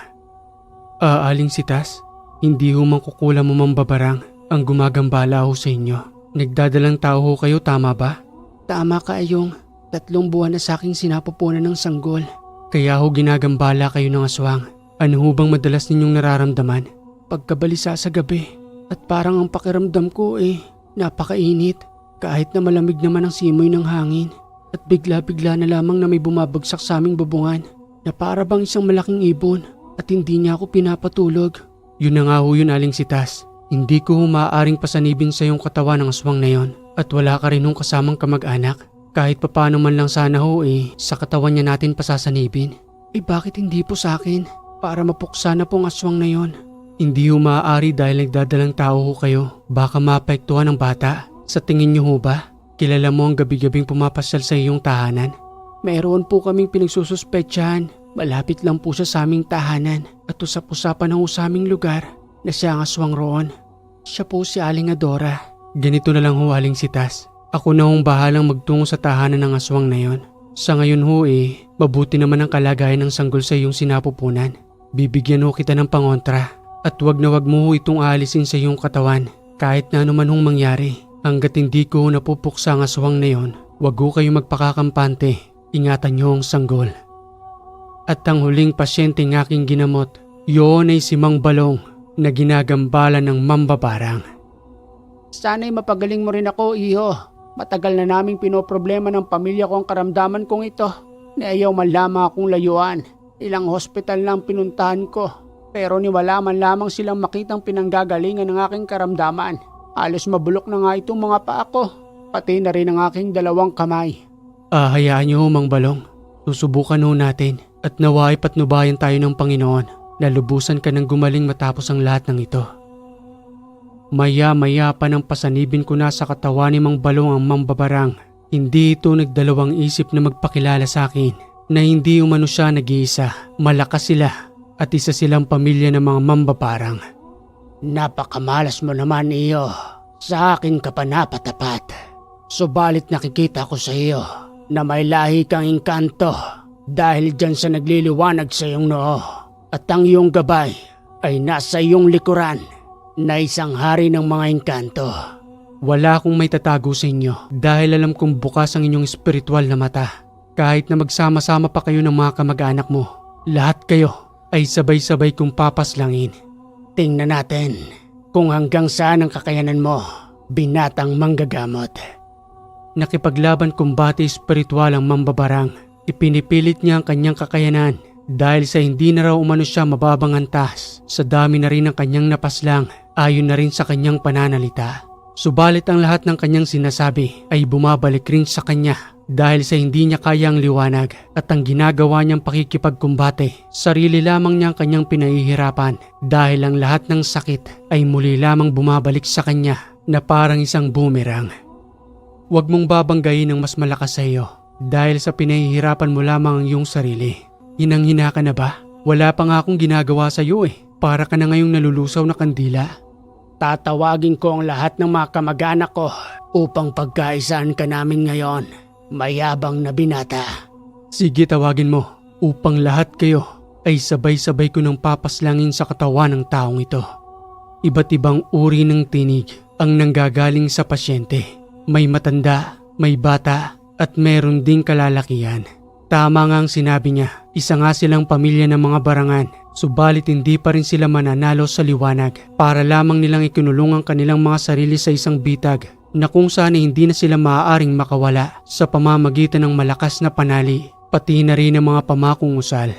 A: Aling Sitas, hindi ho mangkukulam mo mambabarang ang gumagambala ho sa inyo. Nagdadalang tao ho kayo, tama ba?
B: Tama ka, Ayong. 3 buwan na sa aking sinapupunan ng sanggol.
A: Kaya ho ginagambala kayo ng aswang. Ano ho bang madalas ninyong nararamdaman?
B: Pagkabalisa sa gabi at parang ang pakiramdam ko napakainit. Kahit na malamig naman ang simoy ng hangin. At bigla-bigla na lamang na may bumabagsak sa aming bubungan na para bang isang malaking ibon at hindi niya ako pinapatulog.
A: Yun na nga ho yun, Aling Sitas. Hindi ko maaaring pasanibin sa iyong katawan ng aswang na yon at wala ka rin hong kasamang kamag-anak. Kahit papano man lang sana ho sa katawan niya natin pasasanibin. Bakit hindi po sa akin? Para mapuksa na pong aswang na yon. Hindi ho maaari dahil nagdadalang tao ho kayo. Baka maapektuhan ng bata. Sa tingin niyo ho ba? Kilala mo ang gabi-gabing pumapasyal sa iyong tahanan? Meron po kaming pinagsususpetsahan. Malapit lang po siya sa aming tahanan at usap-usapan ho sa aming lugar na siya ang aswang roon. Siya po si Aling Adora. Ganito na lang ho, Aling Sitas. Ako na hong bahalang magtungo sa tahanan ng aswang na yon. Sa ngayon ho mabuti naman ang kalagayan ng sanggol sa iyong sinapupunan. Bibigyan ho kita ng pangontra at wag na wag mo ho itong aalisin sa iyong katawan kahit na anuman hong mangyari. Hanggat hindi ko napupuksa ang aswang na yon, wag ho kayong magpakakampante. Ingatan niyo ang sanggol. At ang huling pasyente ng aking ginamot, yun ay si Mang Balong na ginagambala ng mambabarang.
B: Sana'y mapagaling mo rin ako, iho. Matagal na naming pinoproblema ng pamilya ko ang karamdaman kong ito. Ayaw man lamang akong layuan. Ilang hospital lang pinuntahan ko. Pero niwala man lamang silang makitang pinanggagalingan ng aking karamdaman. Halos mabulok na nga itong mga paa ko. Pati na rin ang aking dalawang kamay.
A: Hayaan niyo ho, Mang Balong. Susubukan ho natin at nawa ay patnubayan tayo ng Panginoon na lubusan ka ng gumaling matapos ang lahat ng ito. Maya-maya pa nang pasanibin ko na sa katawan ni Mang Balong ang mambabarang. Hindi ito nagdalawang isip na magpakilala sa akin na hindi umano siya nag-iisa. Malakas sila at isa silang pamilya ng mga mambabarang.
B: Napakamalas mo naman, iyo. Sa akin ka pa napatapat. Subalit nakikita ko sa iyo na may lahi kang engkanto dahil dyan sa nagliliwanag sa iyong noo. At ang iyong gabay ay nasa iyong likuran na isang hari ng mga engkanto.
A: Wala akong may tatago sa inyo dahil alam kong bukas ang inyong espiritual na mata. Kahit na magsama-sama pa kayo ng mga kamag-anak mo, lahat kayo ay sabay-sabay kong papaslangin.
B: Tingnan natin kung hanggang saan ang kakayanan mo, binatang manggagamot.
A: Nakipaglaban kumbate espiritual ang mambabarang. Ipinipilit niya ang kanyang kakayanan dahil sa hindi na raw umano siya mababang antas. Sa dami na rin ang kanyang napaslang ayon na rin sa kanyang pananalita. Subalit ang lahat ng kanyang sinasabi ay bumabalik rin sa kanya dahil sa hindi niya kayang liwanag at ang ginagawa niyang pakikipagkumbate. Sarili lamang niya ang kanyang pinahihirapan dahil ang lahat ng sakit ay muli lamang bumabalik sa kanya na parang isang boomerang. Huwag mong babanggayin ang mas malakas sa iyo dahil sa pinahihirapan mo lamang ang iyong sarili. Hinang-hina ka na ba? Wala pa nga akong ginagawa sa iyo Para ka na ngayong nalulusaw na kandila.
B: Tatawagin ko ang lahat ng mga kamag-anak ko upang pagkaisaan ka namin ngayon. Mayabang na binata.
A: Sige, tawagin mo upang lahat kayo ay sabay-sabay ko ng papaslangin sa katawan ng taong ito. Iba't ibang uri ng tinig ang nanggagaling sa pasyente. May matanda, may bata at meron ding kalalakihan. Tama nga ang sinabi niya, isa nga silang pamilya ng mga barangan, subalit hindi pa rin sila mananalo sa liwanag para lamang nilang ikinulong ang kanilang mga sarili sa isang bitag na kung saan hindi na sila maaaring makawala sa pamamagitan ng malakas na panali, pati na rin ang mga pamakong usal.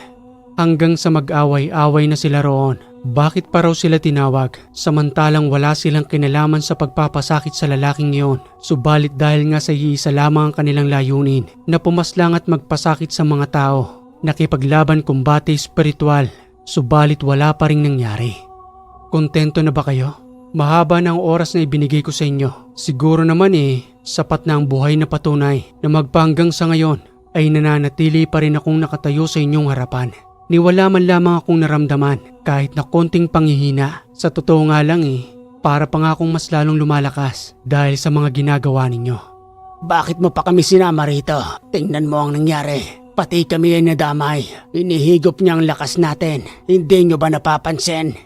A: Hanggang sa mag-away-away na sila roon. Bakit pa raw sila tinawag samantalang wala silang kinalaman sa pagpapasakit sa lalaking iyon? Subalit dahil nga sa iisa lamang ang kanilang layunin na pumaslang at magpasakit sa mga tao. Nakipaglaban kumbate espiritual, subalit wala pa ring nangyari. Kontento na ba kayo? Mahaba na ang oras na ibinigay ko sa inyo. Siguro naman sapat na ang buhay na patunay na magpahanggang sa ngayon ay nananatili pa rin akong nakatayo sa inyong harapan. Niwala man lamang akong naramdaman kahit na konting panghihina. Sa totoo nga lang para pa nga akong mas lalong lumalakas dahil sa mga ginagawa ninyo.
B: Bakit mo pa kami sinama rito? Tingnan mo ang nangyari. Pati kami ay nadamay. Inihigop niya ang lakas natin. Hindi nyo ba napapansin?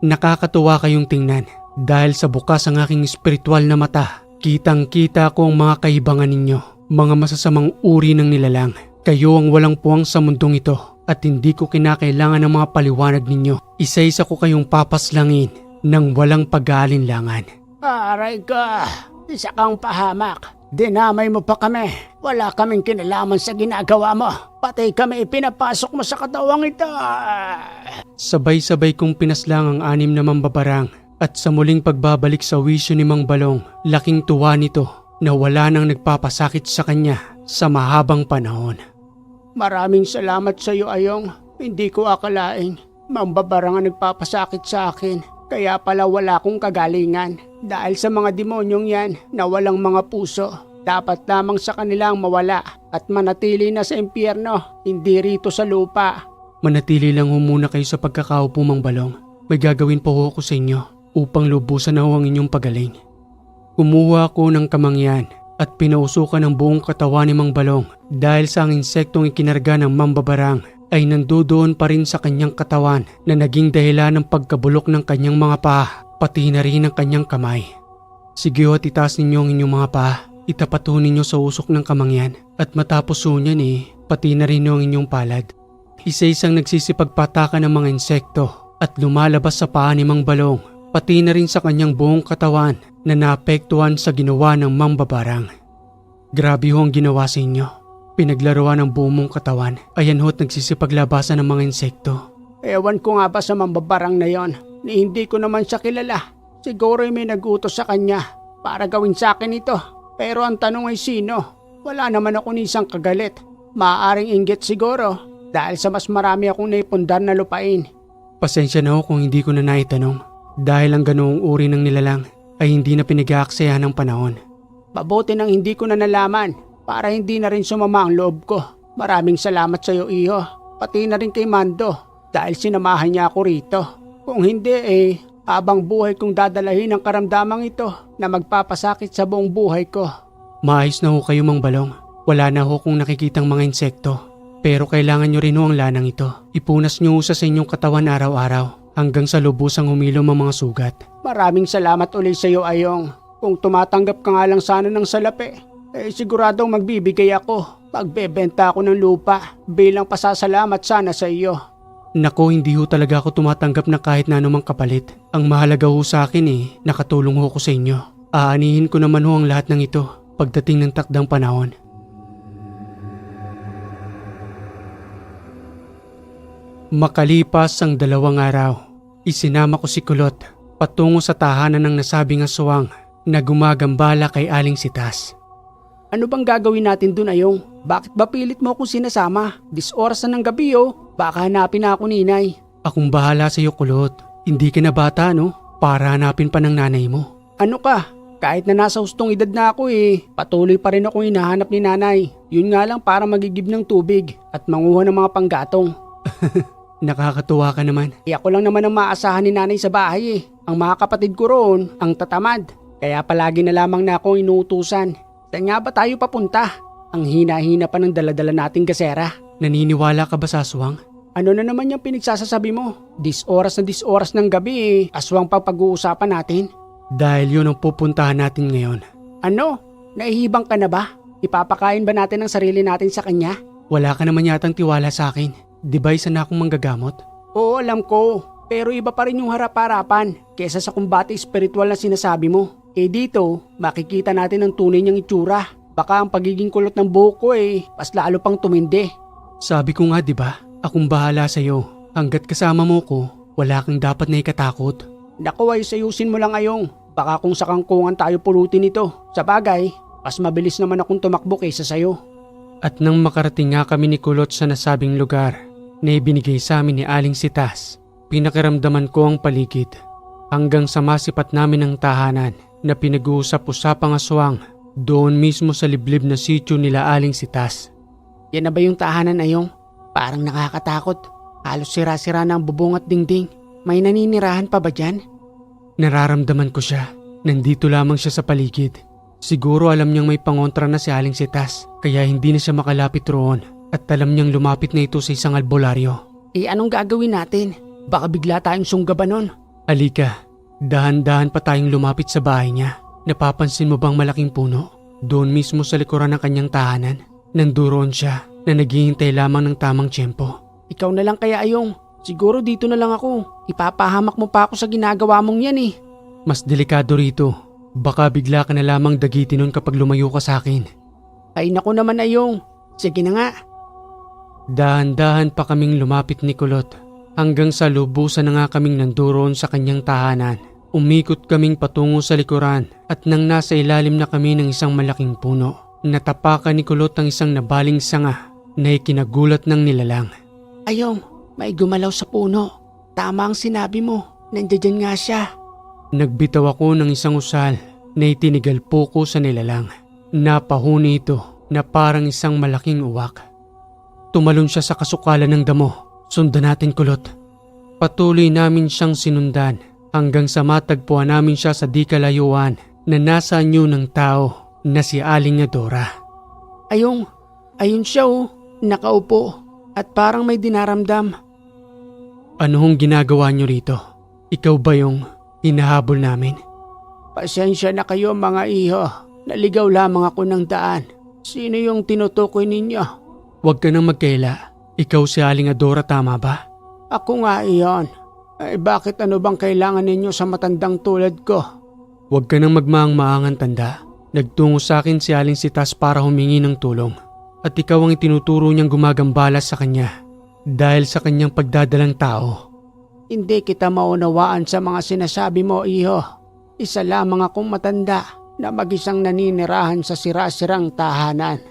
A: Nakakatuwa kayong tingnan dahil sa bukas ang aking espiritual na mata. Kitang-kita ko ang mga kaibangan ninyo. Mga masasamang uri ng nilalang. Kayo ang walang puwang sa mundong ito. At hindi ko kinakailangan ng mga paliwanag ninyo. Isa-isa ko kayong papaslangin ng walang pag-aalinlangan.
B: Aray ka! Isa kang pahamak. Dinamay mo pa kami. Wala kaming kinalaman sa ginagawa mo. Pati kami ipinapasok mo sa katawang ito.
A: Sabay-sabay kong pinaslang ang 6 na mambabarang. At sa muling pagbabalik sa wisyo ni Mang Balong, laking tuwa nito na wala nang nagpapasakit sa kanya sa mahabang panahon.
B: Maraming salamat sa iyo, Ayong. Hindi ko akalaing mambabarang ang nagpapasakit sa akin. Kaya pala wala akong kagalingan. Dahil sa mga demonyong yan na walang mga puso, dapat lamang sa kanilang mawala at manatili na sa impyerno, hindi rito sa lupa.
A: Manatili lang ho muna kayo sa pagkakaupo, Mang Balong. May gagawin po ako sa inyo upang lubusan na ho ang inyong pagaling. Kumuha ako ng kamangyan at pinausukan ang buong katawan ni Mang Balong dahil sa ang insektong ikinarga ng mambabarang ay nandoon pa rin sa kanyang katawan na naging dahilan ng pagkabulok ng kanyang mga paa, pati na rin ang kanyang kamay. Sige ho, itaas ninyo ang inyong mga paa, itapat ho ninyo sa usok ng kamangyan at matapos ho niyan pati na rin ho ang inyong palad. Isa-isang nagsisipagpatakan ng mga insekto at lumalabas sa paa ni Mang Balong, pati na rin sa kanyang buong katawan na naapektuhan sa ginawa ng mambabarang. Grabe ho ang ginawa sa inyo. Pinaglaruan ng buong mong katawan. Ayan ho't nagsisipaglabasan ng mga insekto.
B: Ewan ko nga ba sa mambabarang na yon, ni hindi ko naman siya kilala. Siguro may nagutos sa kanya para gawin sa akin ito. Pero ang tanong ay sino? Wala naman ako ni isang kagalit. Maaaring inggit siguro dahil sa mas marami akong naipundar na lupain.
A: Pasensya na ho kung hindi ko na naitanong. Dahil ang ganoong uri ng nilalang ay hindi na pinag-aaksayahan ng panahon.
B: Mabuti nang hindi ko na nalaman para hindi na rin sumama ang loob ko. Maraming salamat sa iyo, Iho. Pati na rin kay Mando dahil sinamahan niya ako rito. Kung hindi habang buhay kong dadalahin ang karamdamang ito na magpapasakit sa buong buhay ko.
A: Maayos na ho kayo, Mang Balong. Wala na ho kung nakikitang mga insekto. Pero kailangan nyo rin ho ang lanang ito. Ipunas nyo sa inyong katawan araw-araw hanggang sa lubusang humilom ang mga sugat.
B: Maraming salamat ulit sa iyo, Ayong. Kung tumatanggap ka nga lang sana ng salapi, siguradong magbibigay ako. Pagbebenta ako ng lupa bilang pasasalamat sana sa iyo.
A: Nako, hindi ho talaga ako tumatanggap na kahit na anumang kapalit. Ang mahalaga ho sa akin nakatulong ho ko sa inyo. Aanihin ko naman ho ang lahat ng ito pagdating ng takdang panahon. Makalipas ang 2 araw, isinama ko si Kulot patungo sa tahanan ng nasabing aswang na gumagambala kay Aling Sitas.
B: Ano bang gagawin natin dun, Ayong? Bakit ba pilit mo akong sinasama? 10 oras na ng gabi Baka hanapin na ako, Ninay.
A: Akong bahala sa iyo, Kulot. Hindi ka na bata, no? Para hanapin pa ng nanay mo.
B: Ano ka? Kahit na nasa hustong edad na ako patuloy pa rin akong hinahanap ni Nanay. Yun nga lang para magigib ng tubig at manguha ng mga panggatong.
A: Nakakatuwa ka naman.
B: Ako lang naman ang maasahan ni Nanay sa bahay Ang mga kapatid ko roon, ang tatamad. Kaya palagi na lamang na akong inuutusan. Saan nga ba tayo papunta? Ang hina-hina pa ng daladala nating gasera.
A: Naniniwala ka ba sa aswang?
B: Ano na naman yung pinagsasasabi mo? 10 oras ng gabi aswang pa pag-uusapan natin.
A: Dahil yun ang pupuntahan natin ngayon.
B: Ano? Naihibang ka na ba? Ipapakain ba natin ang sarili natin sa kanya?
A: Wala ka naman yatang tiwala sa akin. Di ba isa na akong manggagamot?
B: Oo, alam ko. Pero iba pa rin yung harap-harapan kesa sa kumbate espiritual na sinasabi mo. Dito, makikita natin ang tunay niyang itsura. Baka ang pagiging kulot ng buhok ko mas lalo pang tumindi.
A: Sabi ko nga, di ba? Akong bahala sa'yo. Hanggat kasama mo ko, wala kang dapat na ikatakot.
B: Naku, ayusin mo lang, Ayong. Baka kung sa kangkungan tayo pulutin ito. Sa bagay, mas mabilis naman akong tumakbo kaysa sa'yo.
A: At nang makarating nga kami ni Kulot sa nasabing lugar na ibinigay sa amin ni Aling Sitas, pinakiramdaman ko ang paligid. Hanggang sa masipat namin ang tahanan na pinag-uusap-usapang aswang doon mismo sa liblib na sityo nila Aling Sitas.
B: Yan na ba yung tahanan, Ayong? Parang nakakatakot. Halos sira-sira na ang bubong at dingding. May naninirahan pa ba dyan?
A: Nararamdaman ko siya. Nandito lamang siya sa paligid. Siguro alam niyang may pangontra na si Aling Sitas, kaya hindi na siya makalapit roon at alam niyang lumapit na ito sa isang albularyo.
B: Anong gagawin natin? Baka bigla tayong sunggaban nun.
A: Halika, dahan-dahan pa tayong lumapit sa bahay niya. Napapansin mo bang malaking puno? Doon mismo sa likuran ng kanyang tahanan. Nanduroon siya na naghihintay lamang ng tamang tiyempo.
B: Ikaw na lang kaya, Ayong. Siguro dito na lang ako. Ipapahamak mo pa ako sa ginagawa mong yan
A: Mas delikado rito. Baka bigla ka na lamang dagitin nun kapag lumayo ka sa akin.
B: Ay naku naman, Ayong. Sige na nga.
A: Dahan-dahan pa kaming lumapit ni Kulot hanggang sa lubusan na nga kaming nanduroon sa kanyang tahanan Umikot kaming patungo sa likuran at nang nasa ilalim na kami ng isang malaking puno, natapakan ni Kulot ang isang nabaling sanga na ikinagulat ng nilalang.
B: Ayong, may gumalaw sa puno. Tama ang sinabi mo, nandiyan nga siya.
A: Nagbitaw ako ng isang usal na itinigalpo ko sa nilalang. Napahuni ito na parang isang malaking uwak. Tumalon siya sa kasukalan ng damo. Sundan natin, Kulot. Patuloy namin siyang sinundan hanggang sa matagpuan namin siya sa di kalayuan na nasa anyo ng tao na si Aling Adora.
B: Ayong, ayun siya oh, nakaupo at parang may dinaramdam.
A: Ano hong ginagawa niyo rito? Ikaw ba yung hinahabol namin?
B: Pasensya na kayo mga iho, naligaw lamang ako ng daan. Sino yung tinutukoy ninyo?
A: Huwag ka nang magkaila. Ikaw si Aling Adora, tama ba?
B: Ako nga iyon. Ay bakit ano bang kailangan ninyo sa matandang tulad ko?
A: Huwag ka nang magmaang-maangan, tanda. Nagtungo sa akin si Aling Sitas para humingi ng tulong. At ikaw ang itinuturo niyang gumagambala sa kanya dahil sa kanyang pagdadalang tao.
B: Hindi kita maunawaan sa mga sinasabi mo, iho. Isa lamang akong matanda na mag-isang naninirahan sa sira-sirang tahanan.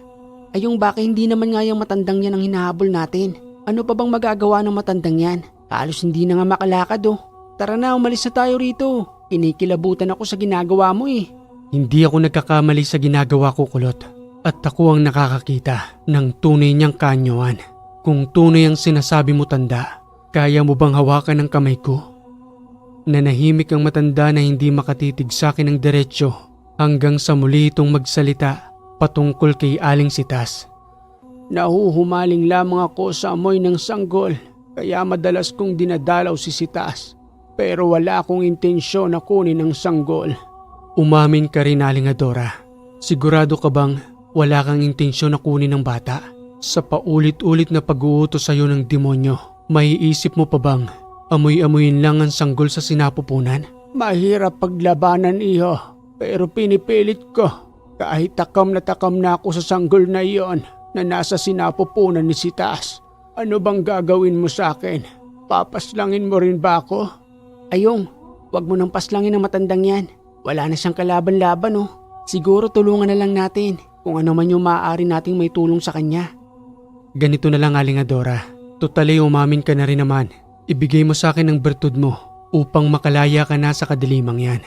B: Ayong baka hindi naman nga yung matandang yan ang hinahabol natin. Ano pa bang magagawa ng matandang yan? Halos hindi na nga makalakad oh. Tara na, umalis na tayo rito. Kinikilabutan ako sa ginagawa mo eh.
A: Hindi ako nagkakamali sa ginagawa ko, Kulot. At ako ang nakakakita ng tunay niyang kaanyuan. Kung tunay ang sinasabi mo, tanda, kaya mo bang hawakan ang kamay ko? Nanahimik ang matanda na hindi makatitig sa akin ng diretsyo hanggang sa muli itong magsalita patungkol kay Aling Sitas.
B: Nahuhumaling lamang ako sa amoy ng sanggol kaya madalas kong dinadalaw si Sitas. Pero wala akong intensyon na kunin ang sanggol.
A: Umamin ka rin, Aling Adora. Sigurado ka bang wala kang intensyon na kunin ng bata? Sa paulit-ulit na pag-uutos sa iyo ng demonyo, maiisip mo pa bang amoy-amoyin lang ang sanggol sa sinapupunan?
B: Mahirap paglabanan, iho. Pero pinipilit ko. Kahit takam na ako sa sanggol na iyon na nasa sinapupunan ni Sitas. Ano bang gagawin mo sa akin? Papaslangin mo rin ba ako? Ayong, wag mo nang paslangin ang matandang yan. Wala na siyang kalaban-laban oh. Siguro tulungan na lang natin kung ano man yung maaari nating may tulong sa kanya.
A: Ganito na lang, Aling Adora. Totally umamin ka na rin naman. Ibigay mo sa akin ang bertud mo upang makalaya ka na sa kadilimang yan.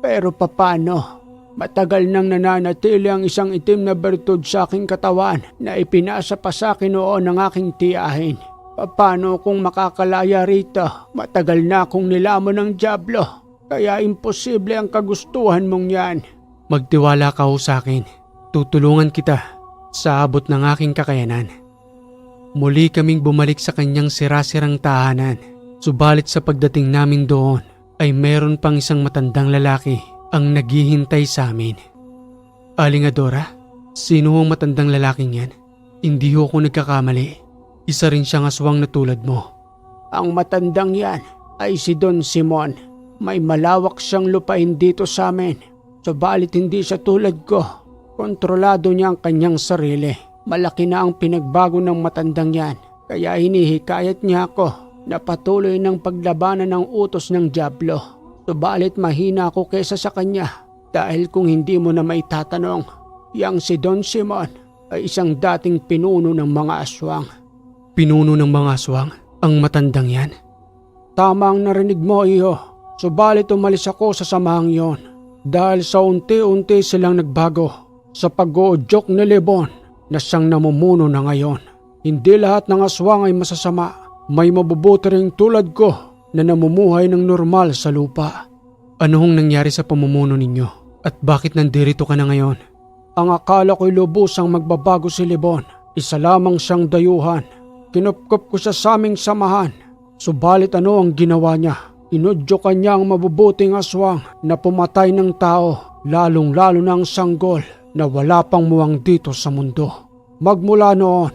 B: Pero paano? Matagal nang nananatili ang isang itim na bertud sa aking katawan na ipinasa pa sa akin noon ng aking tiyahin. Paano kung makakalaya rito? Matagal na akong nilamon ng dyablo. Kaya imposible ang kagustuhan mong yan.
A: Magtiwala ka ho sa akin. Tutulungan kita sa abot ng aking kakayanan. Muli kaming bumalik sa kanyang sira-sirang tahanan. Subalit sa pagdating namin doon ay meron pang isang matandang lalaki ang naghihintay sa amin. Aling Adora, sino ang matandang lalaking yan? Hindi ho ako nagkakamali. Isa rin siyang aswang na tulad mo.
B: Ang matandang yan ay si Don Simon. May malawak siyang lupain dito sa amin. Subalit hindi siya tulad ko. Kontrolado niya ang kanyang sarili. Malaki na ang pinagbago ng matandang yan. Kaya hinihikayat niya ako na patuloy ng paglabanan ng utos ng dyablo. Subalit mahina ako kesa sa kanya. Dahil kung hindi mo na maitatanong, yang si Don Simon ay isang dating pinuno ng mga aswang.
A: Pinuno ng mga aswang? Ang matandang yan?
B: Tama ang narinig mo, iho. Subalit umalis ako sa samahang yon. Dahil sa unti-unti silang nagbago sa pag-uudyok ni Lebon na siyang namumuno na ngayon. Hindi lahat ng aswang ay masasama. May mabubuti ring tulad ko na namumuhay ng normal sa lupa.
A: Ano hong nangyari sa pamumuno ninyo? At bakit nandirito ka na ngayon?
B: Ang akala ko'y lubusang magbabago si Lebon. Isa lamang siyang dayuhan. Kinupkup ko siya sa aming samahan. Subalit ano ang ginawa niya? Inudyokan niya ang mabubuting aswang na pumatay ng tao, lalong-lalo na ang sanggol na wala pang muwang dito sa mundo. Magmula noon,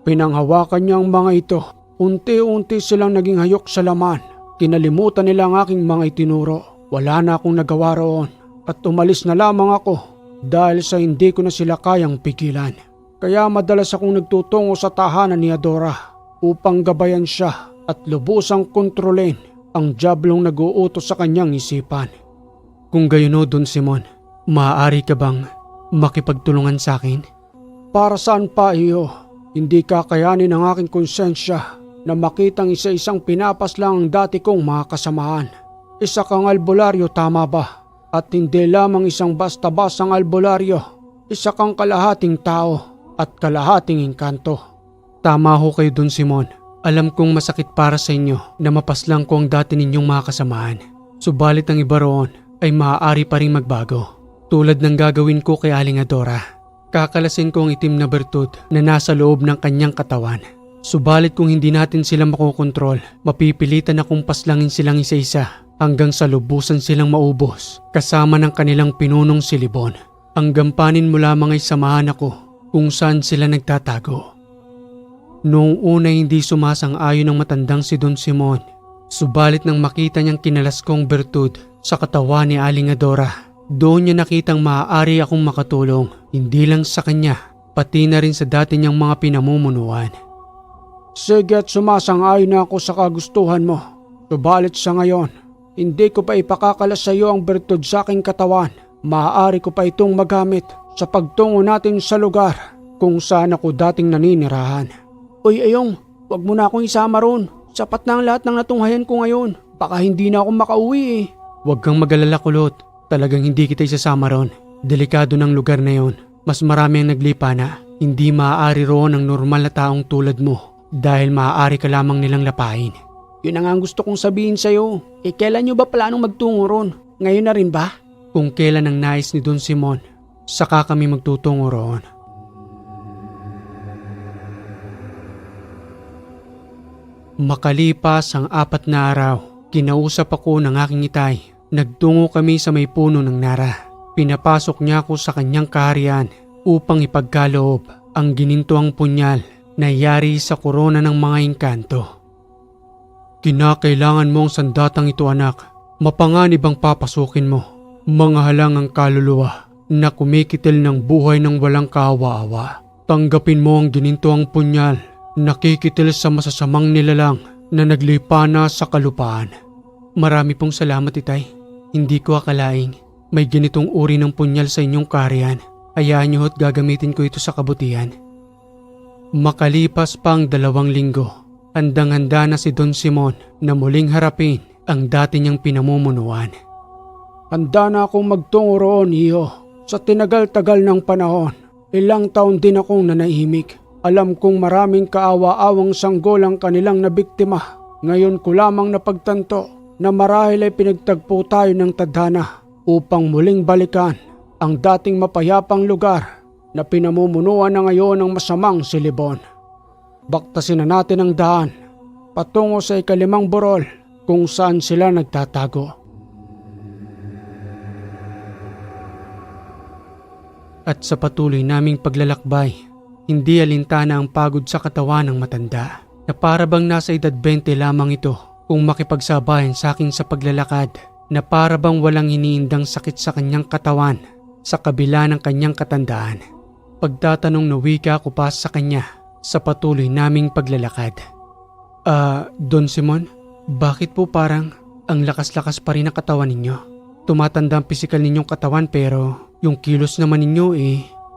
B: pinanghawakan niya ang mga ito. Unti-unti silang naging hayok sa laman. Kinalimutan nila ang aking mga itinuro. Wala na akong nagawa roon at umalis na lamang ako dahil sa hindi ko na sila kayang pigilan. Kaya madalas akong nagtutungo sa tahanan ni Adora upang gabayan siya at lubusang kontrolin ang diablong nag-uutos sa kanyang isipan.
A: Kung gayon o Don Simon, maaari ka bang makipagtulungan sa akin?
B: Para saan pa iyo? Hindi kakayanin ng aking konsensya na makitang isa-isang pinapas lang ang dati kong mga kasamahan. Isa kang albularyo, tama ba? At hindi lamang isang basta-basang albularyo. Isa kang kalahating tao at kalahating engkanto.
A: Tama ho kayo Don Simon. Alam kong masakit para sa inyo na mapaslang ko ang dati ninyong mga kasamahan. Subalit ang iba roon ay maaari pa rin magbago. Tulad ng gagawin ko kay Aling Adora. Kakalasin ko ang itim na bertud na nasa loob ng kanyang katawan. Subalit kung hindi natin sila makokontrol, mapipilitan akong paslangin silang isa-isa hanggang sa lubusan silang maubos kasama ng kanilang pinunong silibon. Ang gampanin mo lamang ay samahan ako kung saan sila nagtatago. Noong una hindi sumasang-ayon ng matandang si Don Simon. Subalit nang makita niyang kinalaskong bertud sa katawan ni Aling Adora, doon niya nakitang maaari akong makatulong, hindi lang sa kanya, pati na rin sa dati niyang mga pinamumunuan.
B: Sige at sumasang-ayon na ako sa kagustuhan mo. Subalit sa ngayon, hindi ko pa ipakakalas sa iyo ang bertud sa aking katawan. Maaari ko pa itong magamit sa pagtungo natin sa lugar kung saan ako dating naninirahan. Uy Ayong, wag mo na akong isama ron. Sapat na ang lahat ng natunghayan ko ngayon. Baka hindi na ako makauwi eh.
A: Huwag kang mag-alala Kulot. Talagang hindi kita isasama ron. Delikado ng lugar na yon. Mas marami ang naglipa na. Hindi maaari roon ang normal na taong tulad mo dahil maaari ka lamang nilang lapain.
B: Yun na nga ang gusto kong sabihin sa'yo. Kailan nyo ba planong magtungo ron? Ngayon na rin ba?
A: Kung kailan ang nais ni Don Simon, saka kami magtutungo roon. Makalipas ang 4 na araw, kinausap ako ng aking itay. Nagtungo kami sa may puno ng nara. Pinapasok niya ako sa kanyang kaharian upang ipagkaloob ang ginintuang punyal na yari sa korona ng mga engkanto. Kinakailangan mo ang sandatang ito anak. Mapanganib ang papasukin mo. Mga halangang kaluluwa na kumikitil ng buhay ng walang kaawa-awa. Tanggapin mo ang ginintuang punyal. Nakikitil sa masasamang nilalang na naglipa na sa kalupaan. Marami pong salamat itay. Hindi ko akalaing may ganitong uri ng punyal sa inyong kaharian. Hayaan niyo at gagamitin ko ito sa kabutihan. Makalipas pang 2 linggo, handang-handa na si Don Simon na muling harapin ang dati niyang pinamumunuan.
B: Handa na akong magtungo roon, iyo. Sa tinagal-tagal ng panahon, ilang taon din akong nanahimik. Alam kong maraming kaawa-awang sanggol ang kanilang nabiktima. Ngayon ko lamang napagtanto na marahil ay pinagtagpo tayo ng tadhana upang muling balikan ang dating mapayapang lugar na pinamumunuan na ngayon ng masamang silibon. Baktasin na natin ang daan patungo sa 5 burol kung saan sila nagtatago.
A: At sa patuloy naming paglalakbay, hindi alintana ang pagod sa katawan ng matanda na para bang nasa edad 20 lamang ito kung makipagsabayan sa akin sa paglalakad na para bang walang iniindang sakit sa kanyang katawan sa kabila ng kanyang katandaan. Pagtatanong na wika ko pa sa kanya sa patuloy naming paglalakad. Don Simon, bakit po parang ang lakas-lakas pa rin ang katawan ninyo? Tumatanda ang pisikal ninyong katawan pero yung kilos naman ninyo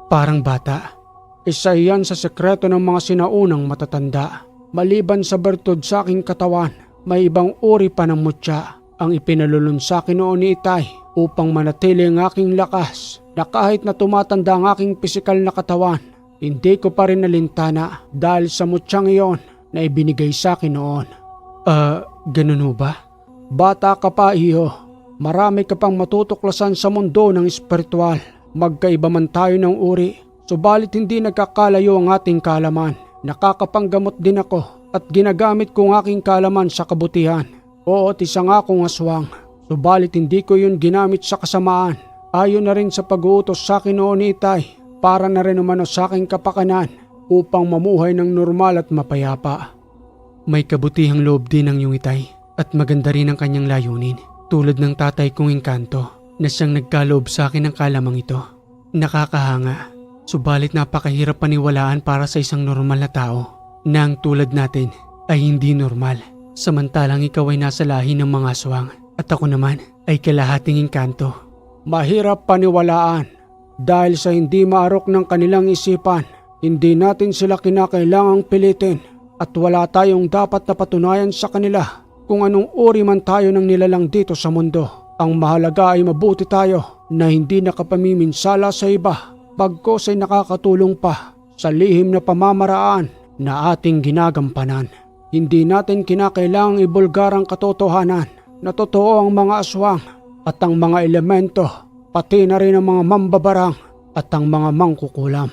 A: parang bata.
B: Isa iyan sa sekreto ng mga sinaunang matatanda. Maliban sa bertud sa aking katawan, may ibang uri pa ng mutya ang ipinalulun sa akin noon ni Itay upang manatili ang aking lakas na kahit na tumatanda ang aking pisikal na katawan, hindi ko pa rin nalintana dahil sa mutyang iyon na ibinigay sa akin noon.
A: Ganun ho ba?
B: Bata ka pa iyo, marami ka pang matutuklasan sa mundo ng espiritual. Magkaiba man tayo ng uri. Subalit hindi nagkakalayo ang ating kaalaman. Nakakapanggamot din ako at ginagamit ko ang aking kaalaman sa kabutihan. Oo, at isa nga akong aswang. Subalit hindi ko yun ginamit sa kasamaan. Ayon na rin sa pag-uutos sa akin noon ni Itay para na rin umano sa aking kapakanan upang mamuhay ng normal at mapayapa.
A: May kabutihang loob din ang iyong Itay at maganda rin ang kanyang layunin. Tulad ng tatay kong engkanto na siyang nagkaloob sa akin ng kalamang ito. Nakakahanga. Subalit napakahirap paniwalaan para sa isang normal na tao na ang tulad natin ay hindi normal. Samantalang ikaw ay nasa lahi ng mga aswang at ako naman ay kalahating engkanto.
B: Mahirap paniwalaan dahil sa hindi maarok ng kanilang isipan, hindi natin sila kinakailangang pilitin at wala tayong dapat na patunayan sa kanila kung anong uri man tayo ng nilalang dito sa mundo. Ang mahalaga ay mabuti tayo na hindi nakapamiminsala sa iba, bagkos ay nakakatulong pa sa lihim na pamamaraan na ating ginagampanan. Hindi natin kinakailangang ibulgar ang katotohanan na totoo ang mga aswang at ang mga elemento, pati na rin ang mga mambabarang at ang mga mangkukulam.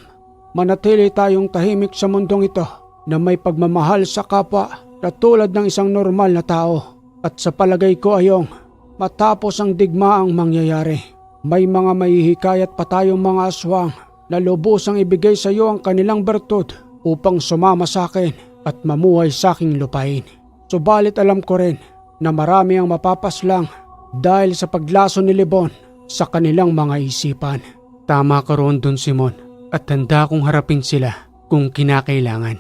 B: Manatili tayong tahimik sa mundong ito na may pagmamahal sa kapwa na tulad ng isang normal na tao. At sa palagay ko ayong matapos ang digmaang mangyayari, may mga mahihikayat pa tayong mga aswang na lubusang ibigay sa iyo ang kanilang bertud upang sumama sa akin at mamuhay sa aking lupain. Subalit alam ko rin na marami ang mapapaslang dahil sa paglaso ni Lebon sa kanilang mga isipan.
A: Tama ka roon, Don Simon, at handa kong harapin sila kung kinakailangan.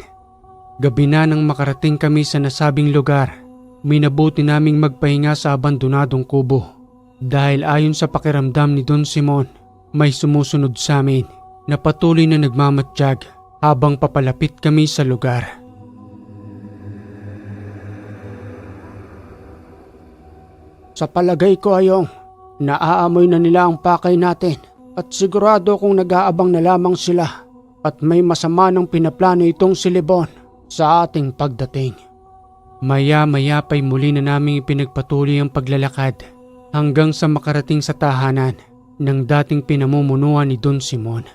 A: Gabi na nang makarating kami sa nasabing lugar, minabuti naming magpahinga sa abandonadong kubo. Dahil ayon sa pakiramdam ni Don Simon, may sumusunod sa amin na patuloy na nagmamatsyag habang papalapit kami sa lugar.
B: Sa palagay ko ayong, naaamoy na nila ang pakay natin at sigurado kung nag-aabang na lamang sila at may masama ng pinaplano itong si Lebon sa ating pagdating.
A: Maya-maya pa'y muli na naming ipinagpatuloy ang paglalakad hanggang sa makarating sa tahanan ng dating pinamumunuan ni Don Simon.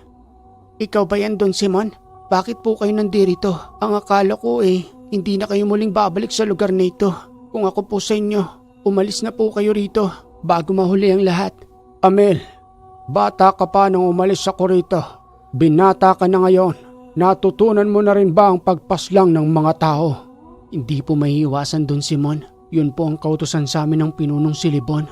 B: Ikaw ba yan, Don Simon? Bakit po kayo nandirito? Ang akala ko hindi na kayo muling babalik sa lugar na ito. Kung ako po sa inyo, umalis na po kayo rito bago mahuli ang lahat. Amel, bata ka pa nang umalis ako rito. Binata ka na ngayon. Natutunan mo na rin ba ang pagpaslang ng mga tao? Hindi po maiiwasan, Don Simon. Yun po ang kautusan sa amin ng pinunong si Lebon.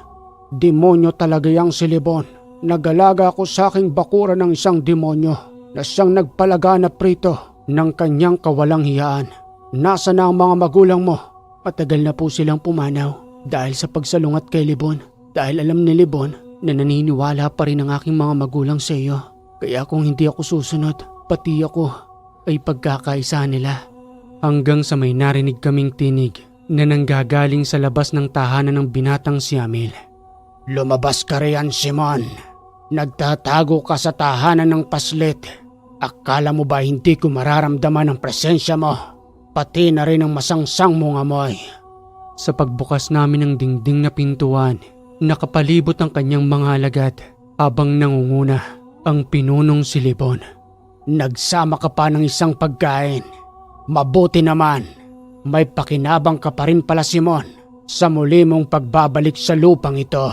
B: Demonyo talaga yang si Lebon. Nagalaga ako sa aking bakura ng isang demonyo na siyang nagpalaganap rito ng kanyang kawalang hiyaan. Nasa na ang mga magulang mo? Matagal na po silang pumanaw dahil sa pagsalungat kay Lebon. Dahil alam ni Lebon na naniniwala pa rin ang aking mga magulang sa iyo. Kaya kung hindi ako susunod, pati ako ay pagkakaisahan nila.
A: Hanggang sa may narinig kaming tinig na nanggagaling sa labas ng tahanan ng binatang si Amel.
B: Lumabas ka riyan, Simon. Nagtatago ka sa tahanan ng paslit. Akala mo ba hindi ko mararamdaman ang presensya mo? Pati na rin ang masangsang mong amoy.
A: Sa pagbukas namin ng dingding na pintuan, nakapalibot ang kanyang mga alagad habang nangunguna ang pinunong si Lebon.
B: Nagsama ka pa ng isang pagkain. Mabuti naman. May pakinabang ka pa rin pala, Simon, sa muli mong pagbabalik sa lupang ito.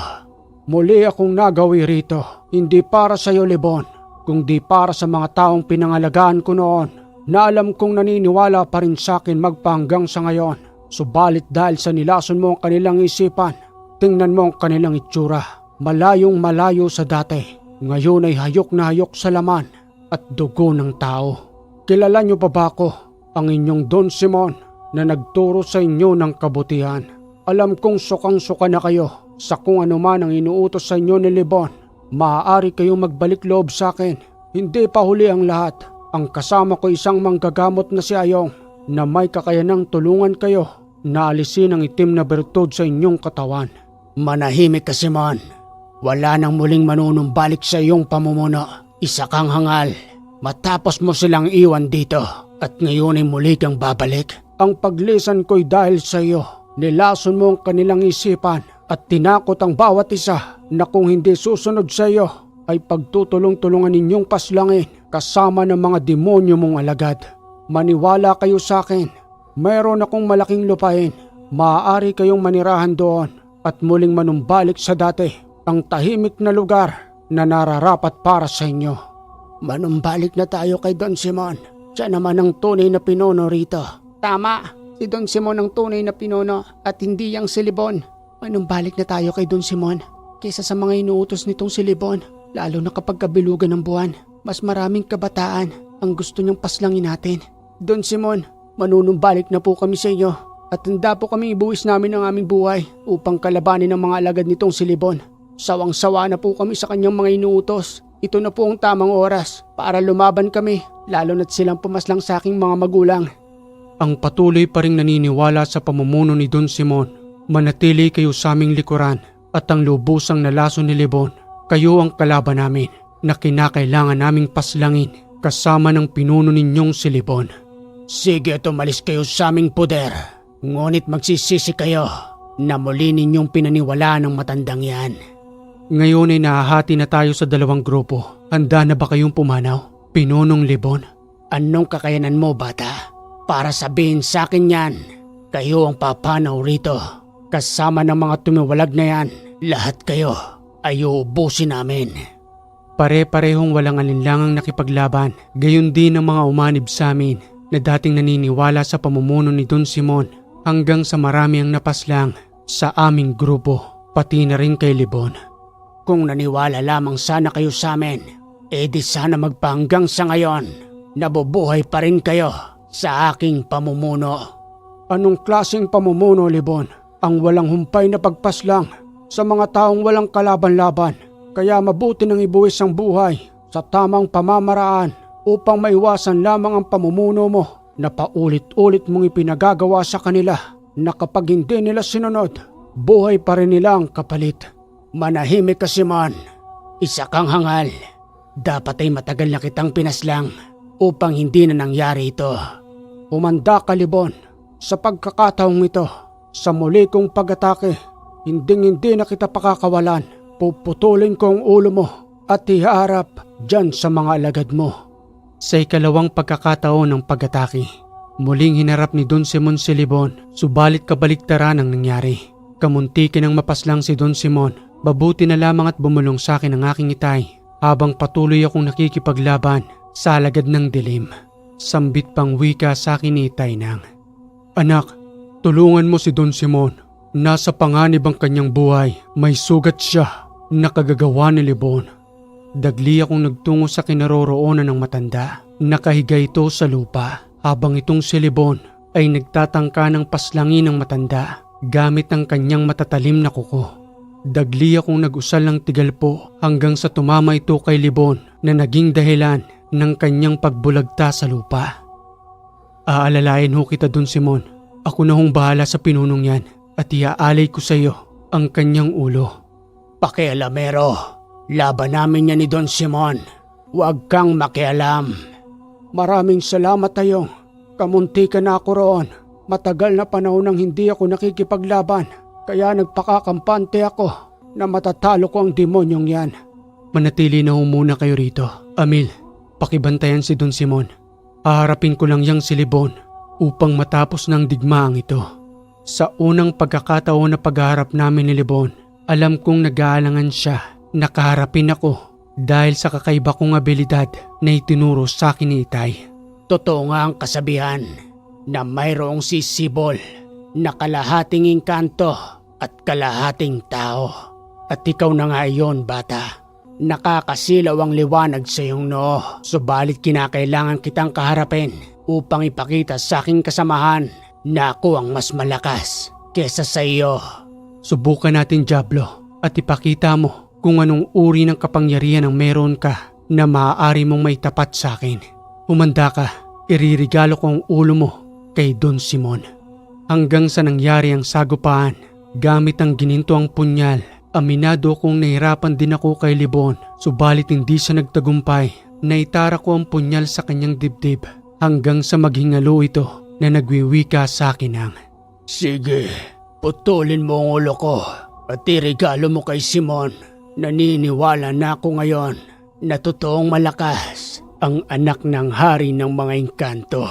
B: Muli akong nagawi rito, hindi para sa iyo, Lebon, kundi para sa mga taong pinangalagaan ko noon na alam kong naniniwala pa rin sa akin magpahanggang sa ngayon. Subalit dahil sa nilason mo ang kanilang isipan, tingnan mo ang kanilang itsura, malayong malayo sa dati. Ngayon ay hayok na hayok sa laman at dugo ng tao. Kilala niyo pa ba ako, ang inyong Don Simon na nagturo sa inyo ng kabutihan? Alam kong sukang-suka na kayo sa kung ano man ang inuutos sa inyo ni Lebon. Maaari kayong magbalik loob sa akin. Hindi pa huli ang lahat. Ang kasama ko isang manggagamot na si Ayong na may kakayanang tulungan kayo na alisin ang itim na bertud sa inyong katawan. Manahimik ka, Simon. Wala nang muling manunumbalik sa iyong pamumuno. Isa kang hangal. Matapos mo silang iwan dito at ngayon ay muli kang babalik. Ang paglisan ko'y dahil sa iyo. Nilason mo ang kanilang isipan at tinakot ang bawat isa na kung hindi susunod sa iyo ay pagtutulong-tulungan ninyong paslangin kasama ng mga demonyo mong alagad. Maniwala kayo sa akin. Mayroon akong malaking lupain. Maaari kayong manirahan doon at muling manumbalik sa dati, ang tahimik na lugar na nararapat para sa inyo. Manumbalik na tayo kay Don Simon. Siya naman ang tunay na pinuno rito. Tama. Si Don Simon ang tunay na pinuno at hindi yang si Lebon. Manumbalik na tayo kay Don Simon kaysa sa mga inuutos nitong si Lebon. Lalo na kapag kabilugan ng buwan, mas maraming kabataan ang gusto niyang paslangin natin. Don Simon, manunumbalik na po kami sa iyo. at handa po kami ibuwis namin ang aming buhay upang kalabanin ang mga alagad nitong si Libon. Sawang-sawa na po kami sa kanyang mga inuutos. Ito na po ang tamang oras para lumaban kami, lalo na't silang pumaslang sa aking mga magulang.
A: Ang patuloy pa ring naniniwala sa pamumuno ni Don Simon. Manatili kayo sa aming likuran at ang lubusang nalaso ni Libon. Kayo ang kalaban namin na kinakailangan naming paslangin kasama ng pinuno ninyong si Libon.
B: Sige, tumalis kayo sa aming poder. Ngunit magsisisi kayo na muli ninyong pinaniwalaan ng matandang yan.
A: Ngayon ay nahahati na tayo sa dalawang grupo. Handa na ba kayong pumanaw, Pinunong Libon?
B: Anong kakayanan mo, bata? Para sabihin sa akin yan, kayo ang papanaw rito. Kasama ng mga tumiwalag na yan, lahat kayo ay uubusin namin.
A: Pare-parehong walang alinlangang nakipaglaban, gayon din ang mga umanib sa amin na dating naniniwala sa pamumuno ni Don Simon hanggang sa marami ang napaslang sa aming grupo, pati na rin kay Libon.
B: Kung naniwala lamang sana kayo sa amin, di sana magpahanggang sa ngayon, nabubuhay pa rin kayo sa aking pamumuno.
A: Anong klaseng pamumuno, Libon? Ang walang humpay na pagpaslang sa mga taong walang kalaban-laban. Kaya mabuti nang ibuwis ang buhay sa tamang pamamaraan upang maiwasan lamang ang pamumuno mo na paulit-ulit mong ipinagagawa sa kanila na kapag hindi nila sinunod, buhay pa rin nila ang kapalit.
B: Manahimik ka, Simon. Isa kang hangal. Dapat ay matagal na kitang pinaslang upang hindi na nangyari ito.
A: Umanda ka, Libon. Sa pagkakataong ito, sa muli kong pag-atake, hindi na kita pakakawalan. Puputulin ko ang ulo mo at iharap dyan sa mga alagad mo. Sa ikalawang pagkakataon ng pag-atake, muling hinarap ni Don Simon si Libon, subalit kabaliktaran ang nangyari. Kamuntikin ang mapaslang si Don Simon, babuti na lamang at bumulong sa akin ang aking itay habang patuloy akong nakikipaglaban sa alagad ng dilim. Sambit pang wika sa akin ni Itay nang, "Anak, tulungan mo si Don Simon. Nasa panganib ang kanyang buhay, may sugat siya. Nakagagawa ni Libon." Dagli akong nagtungo sa kinaroroonan ng matanda. Nakahiga ito sa lupa habang itong si Libon ay nagtatangka ng paslangin ng matanda gamit ang kanyang matatalim na kuko. Dagli akong nag-usal ng tigalpo hanggang sa tumama ito kay Libon na naging dahilan ng kanyang pagbulagta sa lupa. "Aalalayan ho kita, Don Simon. Ako na hong bahala sa pinunong yan at iaalay ko sa iyo ang kanyang ulo."
B: "Pakialamero, laban namin yan ni Don Simon. Huwag kang makialam."
A: "Maraming salamat tayong. Kamunti ka na ako roon. Matagal na panahon nang hindi ako nakikipaglaban. Kaya nagpakakampante ako na matatalo ko ang demonyong yan." "Manatili na ho muna kayo rito. Amil, pakibantayan si Don Simon. Haharapin ko lang yang si Libon upang matapos ng digmaang ito." Sa unang pagkakataon na paghaharap namin ni Libon, alam kong nag-aalangan siya. Nakaharapin ako dahil sa kakaiba kong abilidad na itinuro sa akin ni Itay.
B: Totoo nga ang kasabihan na mayroong sisibol na kalahating engkanto at kalahating tao. At ikaw na nga iyon, bata. Nakakasilaw ang liwanag sa iyong noo, subalit kinakailangan kitang kaharapin upang ipakita sa aking kasamahan na ako ang mas malakas kesa sa iyo.
A: Subukan natin, Diablo, at ipakita mo kung anong uri ng kapangyarihan ang meron ka na maaari mong maitapat sa akin. Humanda ka, iririgalo ko ang ulo mo kay Don Simon. Hanggang sa nangyari ang sagupaan, gamit ang gininto ang punyal, aminado kong nahirapan din ako kay Libon, subalit hindi siya nagtagumpay. Naitara ko ang punyal sa kanyang dibdib hanggang sa maghingalo ito na nagwiwika sa akin ng,
B: "Sige, putulin mo ang ulo ko at irigalo mo kay Simon. Naniniwala na ako ngayon na totoong malakas ang anak ng hari ng mga engkanto."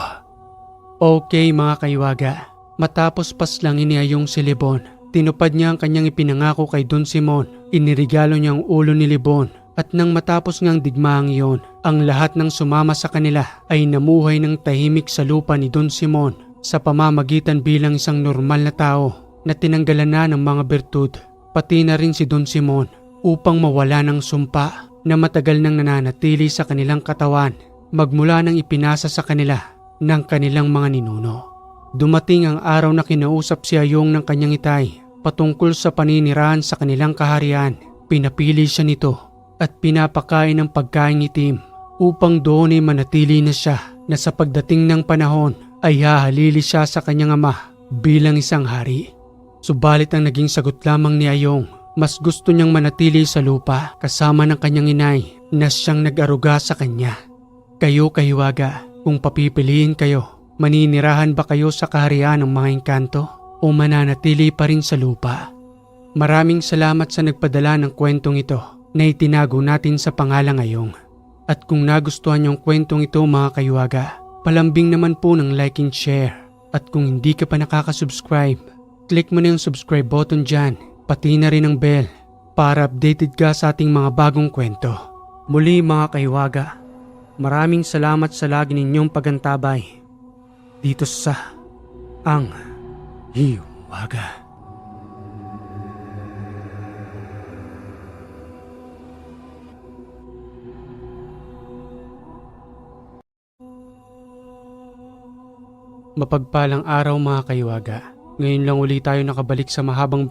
A: Okay mga kaiwaga, matapos paslangin niya yung si Libon, tinupad niya ang kanyang ipinangako kay Don Simon. Inirigalo niya ang ulo ni Libon at nang matapos ngang digmaang iyon, ang lahat ng sumama sa kanila ay namuhay ng tahimik sa lupa ni Don Simon sa pamamagitan bilang isang normal na tao na tinanggalan na ng mga bertud, pati na rin si Don Simon upang mawala ng sumpa na matagal nang nananatili sa kanilang katawan magmula nang ipinasa sa kanila ng kanilang mga ninuno. Dumating ang araw na kinausap si Ayong ng kanyang itay patungkol sa paninirahan sa kanilang kaharian. Pinapili siya nito at pinapakain ng pagkain itim upang doon ay manatili na siya na sa pagdating ng panahon ay hahalili siya sa kanyang ama bilang isang hari. Subalit ang naging sagot lamang ni Ayong, mas gusto niyang manatili sa lupa kasama ng kanyang inay na siyang nag-aruga sa kanya. Kayo kahiwaga, kung papipiliin kayo, maninirahan ba kayo sa kaharian ng mga engkanto o mananatili pa rin sa lupa? Maraming salamat sa nagpadala ng kwentong ito na itinago natin sa pangalang Ayong. At kung nagustuhan niyo ang kwentong ito mga kahiwaga, palambing naman po ng like and share. At kung hindi ka pa nakaka-subscribe, click mo na yung subscribe button dyan, pati na rin ang bell para updated ka sa ating mga bagong kwento. Muli mga kahiwaga, maraming salamat sa lagi ninyong pagantabay dito sa Ang Hiwaga. Mapagpalang araw mga kahiwaga. Ngayon lang uli tayo nakabalik sa mahabang